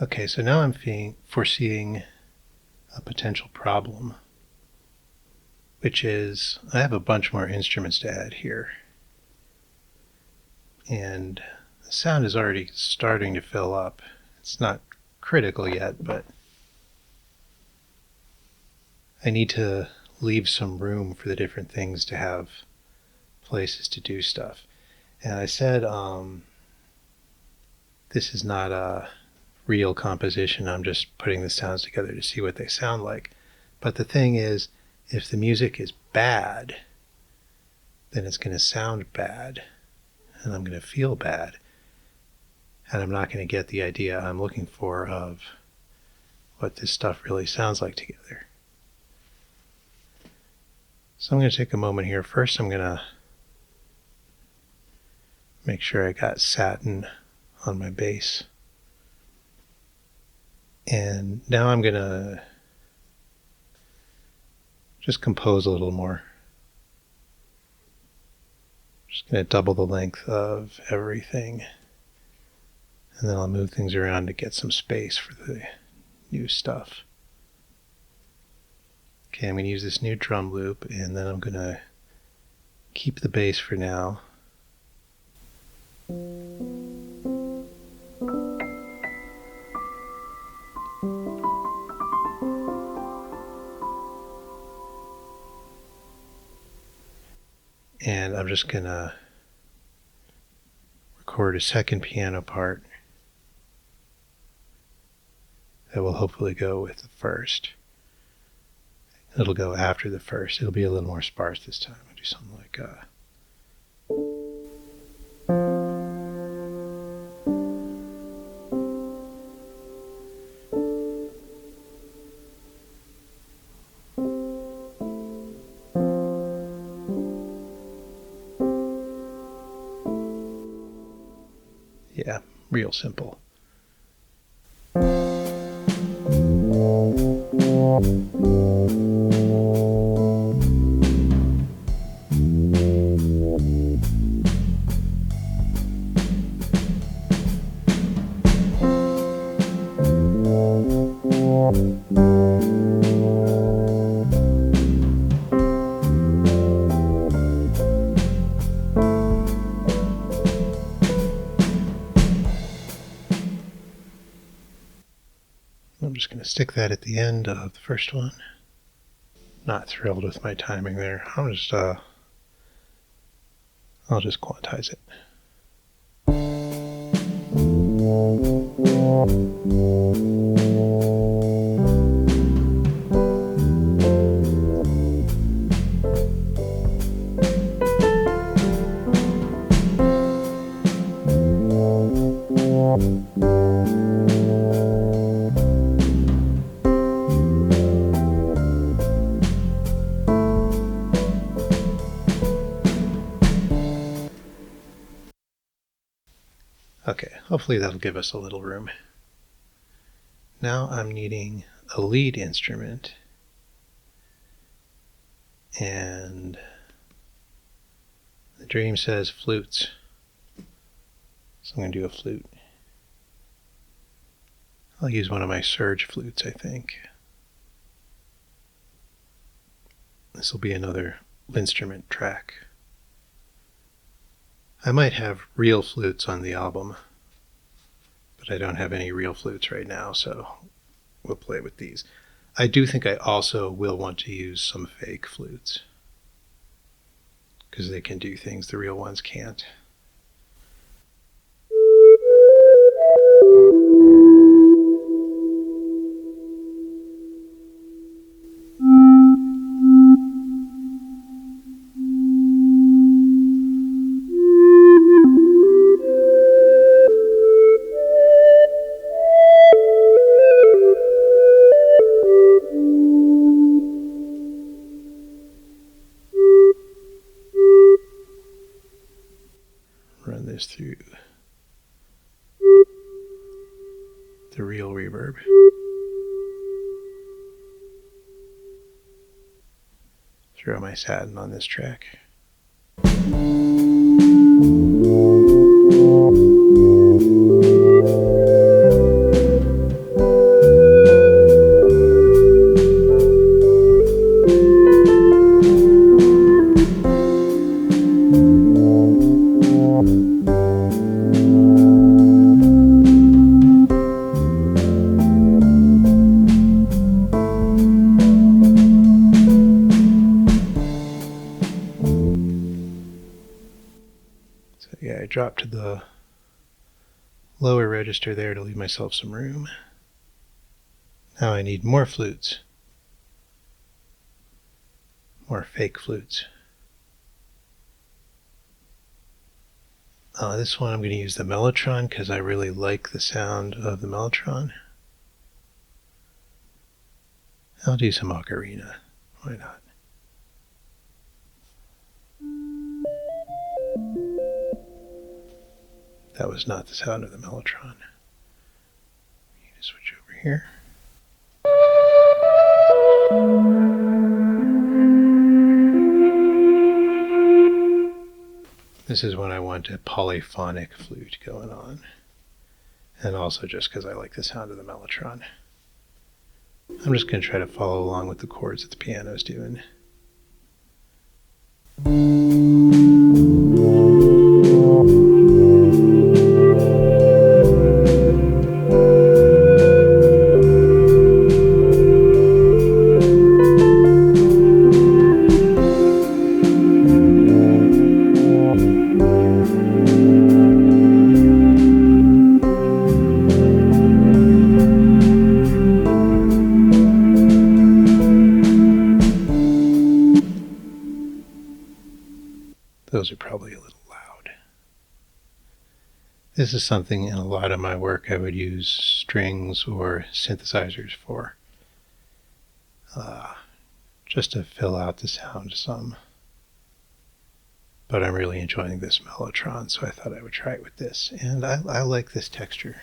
Speaker 1: Okay, so now I'm foreseeing a potential problem, which is I have a bunch more instruments to add here. And the sound is already starting to fill up. It's not critical yet, but I need to leave some room for the different things to have places to do stuff. And I said this is not a real composition. I'm just putting the sounds together to see what they sound like. But the thing is, if the music is bad, then it's going to sound bad, and I'm going to feel bad, and I'm not going to get the idea I'm looking for of what this stuff really sounds like together. So I'm going to take a moment here. First, I'm going to make sure I got satin on my bass. And now I'm going to just compose a little more. Just going to double the length of everything. And then I'll move things around to get some space for the new stuff. Okay, I'm going to use this new drum loop, and then I'm going to keep the bass for now. And I'm just going to record a second piano part that will hopefully go with the first. It'll go after the first. It'll be a little more sparse this time. I'll do something like real simple. I'm just going to stick that at the end of the first one. Not thrilled with my timing there. I'll just quantize it. Okay, hopefully that'll give us a little room. Now I'm needing a lead instrument, and the dream says flutes, so I'm going to do a flute. I'll use one of my surge flutes, I think. This will be another LinnStrument track. I might have real flutes on the album, but I don't have any real flutes right now, so we'll play with these. I do think I also will want to use some fake flutes, because they can do things the real ones can't. Run this through the real reverb. Throw my satin on this track. Yeah, I dropped to the lower register there to leave myself some room. Now I need more flutes. More fake flutes. This one I'm going to use the Mellotron because I really like the sound of the Mellotron. I'll do some ocarina. Why not? That was not the sound of the Mellotron. I need to switch over here. This is when I want a polyphonic flute going on. And also just because I like the sound of the Mellotron. I'm just going to try to follow along with the chords that the piano is doing. Those are probably a little loud. This is something in a lot of my work I would use strings or synthesizers for, just to fill out the sound some. but I'm really enjoying this Mellotron, so I thought I would try it with this. And I like this texture.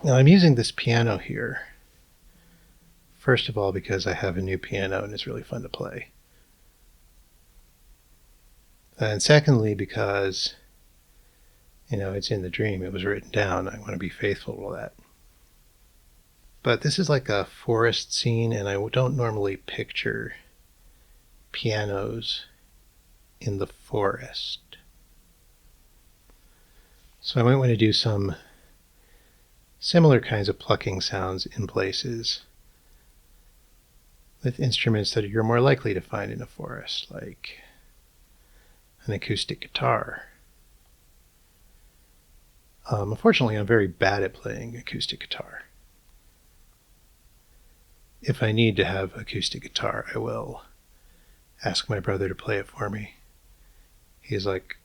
Speaker 1: Now I'm using this piano here, first of all because I have a new piano and it's really fun to play. And secondly because, it's in the dream, it was written down, I want to be faithful to that. But this is like a forest scene, and I don't normally picture pianos in the forest. So I might want to do some similar kinds of plucking sounds in places with instruments that you're more likely to find in a forest, like an acoustic guitar. Unfortunately, I'm very bad at playing acoustic guitar. If I need to have acoustic guitar, I will ask my brother to play it for me. He's like,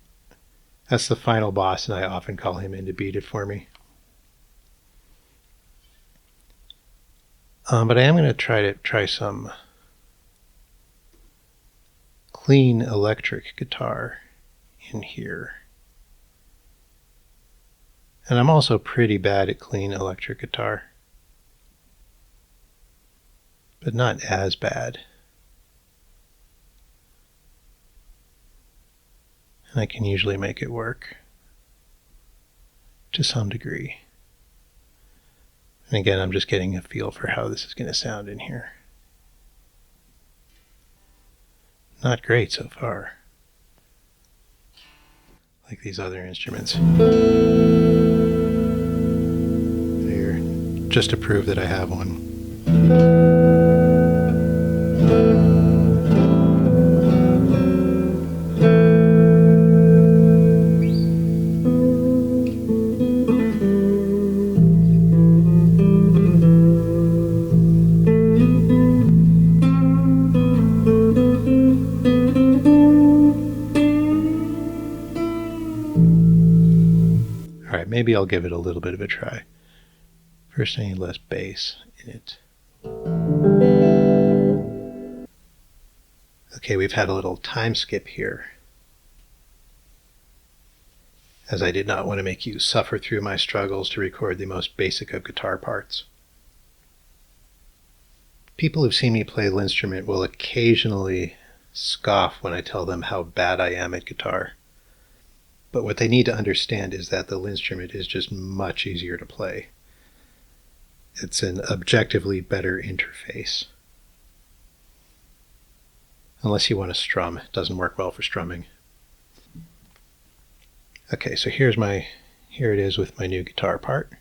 Speaker 1: that's the final boss, and I often call him in to beat it for me. But I am going to try some clean electric guitar in here. And I'm also pretty bad at clean electric guitar, but not as bad. And I can usually make it work to some degree. And again, I'm just getting a feel for how this is going to sound in here. Not great so far, like these other instruments. Here, just to prove that I have one. Maybe I'll give it a little bit of a try. First I need less bass in it. Okay, we've had a little time skip here, as I did not want to make you suffer through my struggles to record the most basic of guitar parts. People who've seen me play LinnStrument will occasionally scoff when I tell them how bad I am at guitar. But what they need to understand is that the LinnStrument is just much easier to play. It's an objectively better interface. Unless you want to strum. It doesn't work well for strumming. Okay, so here it is with my new guitar part.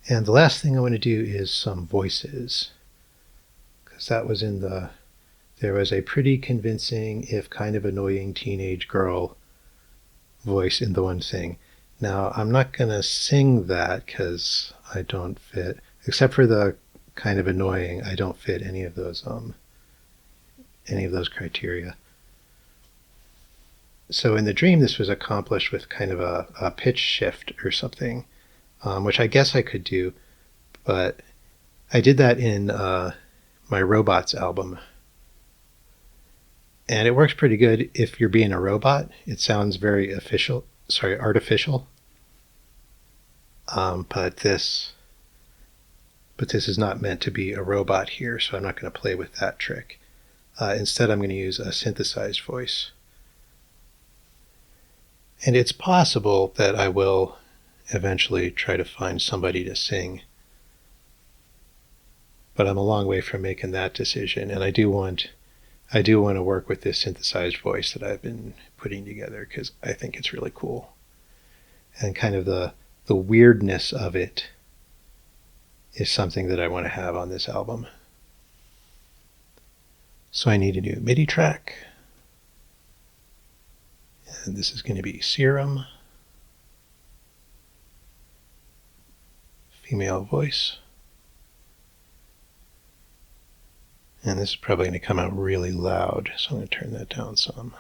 Speaker 1: And the last thing I want to do is some voices, because that was there was a pretty convincing, if kind of annoying teenage girl voice in the one thing. Now, I'm not going to sing that because I don't fit, except for the kind of annoying, I don't fit any of those criteria. So in the dream, this was accomplished with kind of a pitch shift or something. Which I guess I could do, but I did that in my Robots album. And it works pretty good if you're being a robot. It sounds very artificial. But this But this is not meant to be a robot here, so I'm not going to play with that trick. Instead, I'm going to use a synthesized voice. And it's possible that I will eventually try to find somebody to sing. But I'm a long way from making that decision, and I do want to work with this synthesized voice that I've been putting together because I think it's really cool. And kind of the weirdness of it is something that I want to have on this album. So I need a new MIDI track. And this is going to be Serum. Female voice. And this is probably going to come out really loud, so I'm going to turn that down some.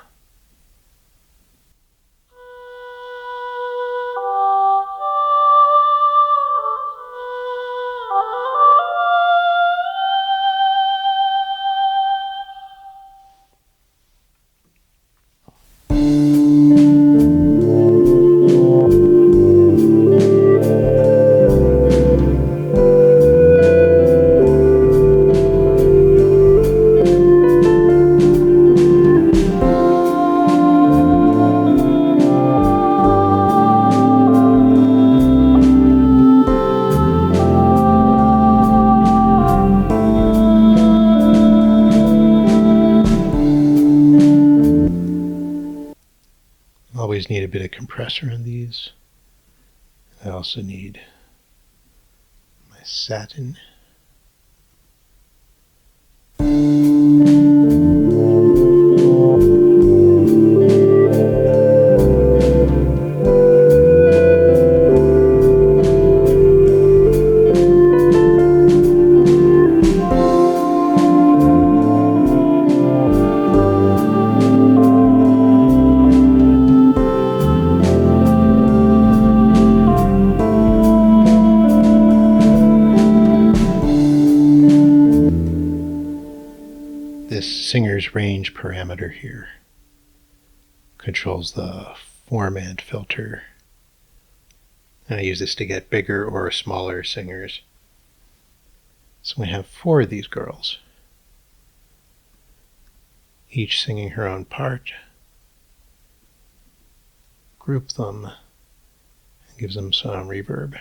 Speaker 1: Always need a bit of compressor in these. I also need my satin. This singer's range parameter here controls the formant filter. And I use this to get bigger or smaller singers. So we have 4 of these girls, each singing her own part. Group them and gives them some reverb.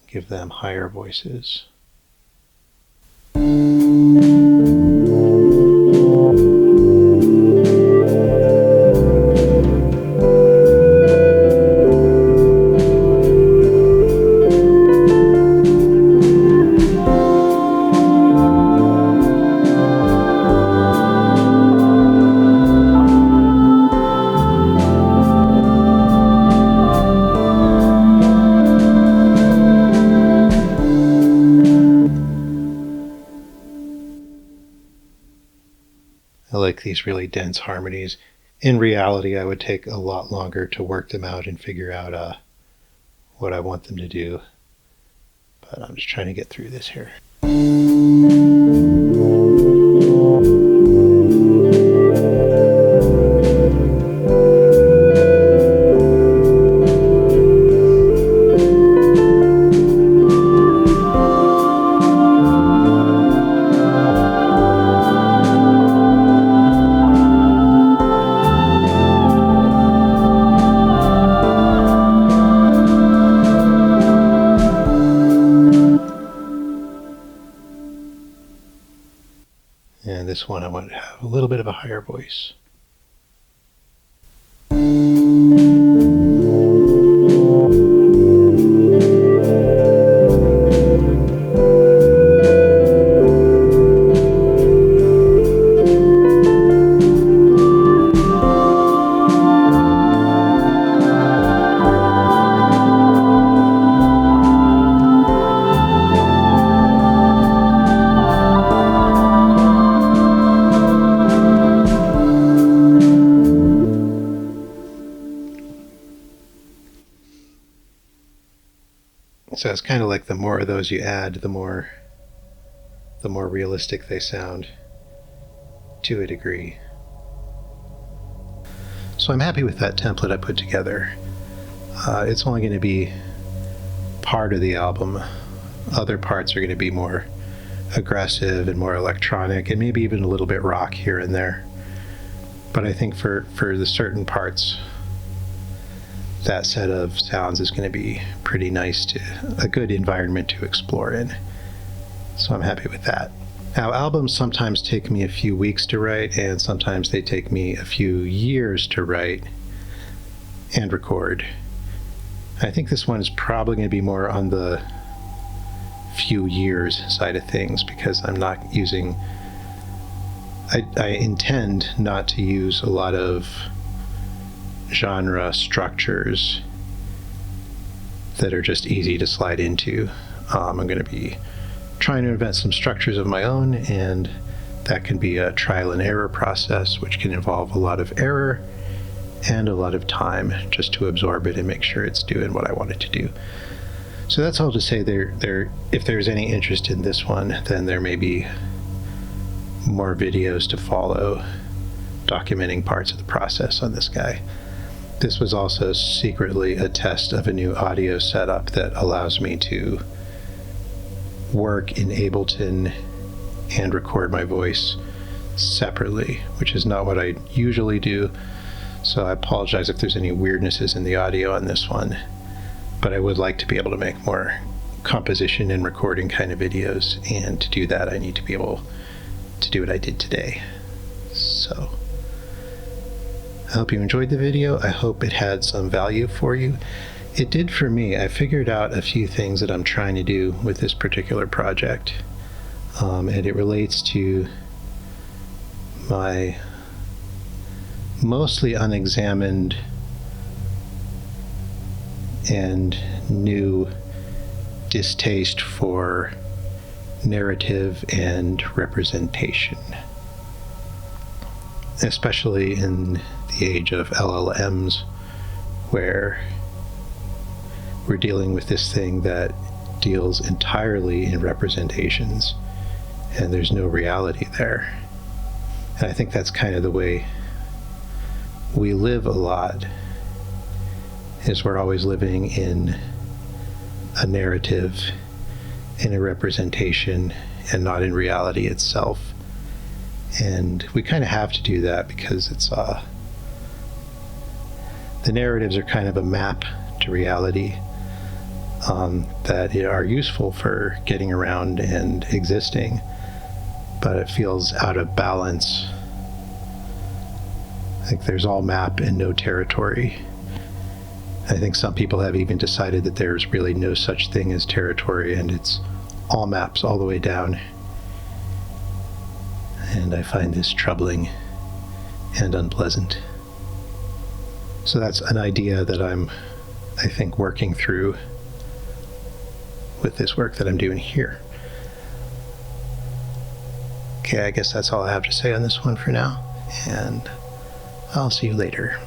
Speaker 1: Give them higher voices. I like these really dense harmonies. In reality, I would take a lot longer to work them out and figure out what I want them to do. But I'm just trying to get through this here. And this one I want to have a little bit of a higher voice. So it's kind of like the more of those you add, the more realistic they sound to a degree. So I'm happy with that template I put together. It's only going to be part of the album. Other parts are going to be more aggressive and more electronic, and maybe even a little bit rock here and there. But I think for the certain parts, that set of sounds is going to be pretty nice, to a good environment to explore in. So I'm happy with that. Now, albums sometimes take me a few weeks to write, and sometimes they take me a few years to write and record. I think this one is probably going to be more on the few years side of things, because I'm not using, I intend not to use a lot of genre structures that are just easy to slide into. I'm going to be trying to invent some structures of my own, and that can be a trial and error process, which can involve a lot of error and a lot of time just to absorb it and make sure it's doing what I want it to do. So that's all to say, if there's any interest in this one, then there may be more videos to follow documenting parts of the process on this guy. This was also secretly a test of a new audio setup that allows me to work in Ableton and record my voice separately, which is not what I usually do. So I apologize if there's any weirdnesses in the audio on this one, but I would like to be able to make more composition and recording kind of videos, and to do that I need to be able to do what I did today. So I hope you enjoyed the video. I hope it had some value for you. It did for me. I figured out a few things that I'm trying to do with this particular project, and it relates to my mostly unexamined and new distaste for narrative and representation, especially in the age of LLMs, where we're dealing with this thing that deals entirely in representations and there's no reality there. And I think that's kind of the way we live a lot, is we're always living in a narrative, in a representation, and not in reality itself. And we kind of have to do that because it's the narratives are kind of a map to reality that are useful for getting around and existing, but it feels out of balance. Like there's all map and no territory. I think some people have even decided that there's really no such thing as territory, and it's all maps all the way down. And I find this troubling and unpleasant. So that's an idea that I'm, I think, working through with this work that I'm doing here. Okay, I guess that's all I have to say on this one for now, and I'll see you later.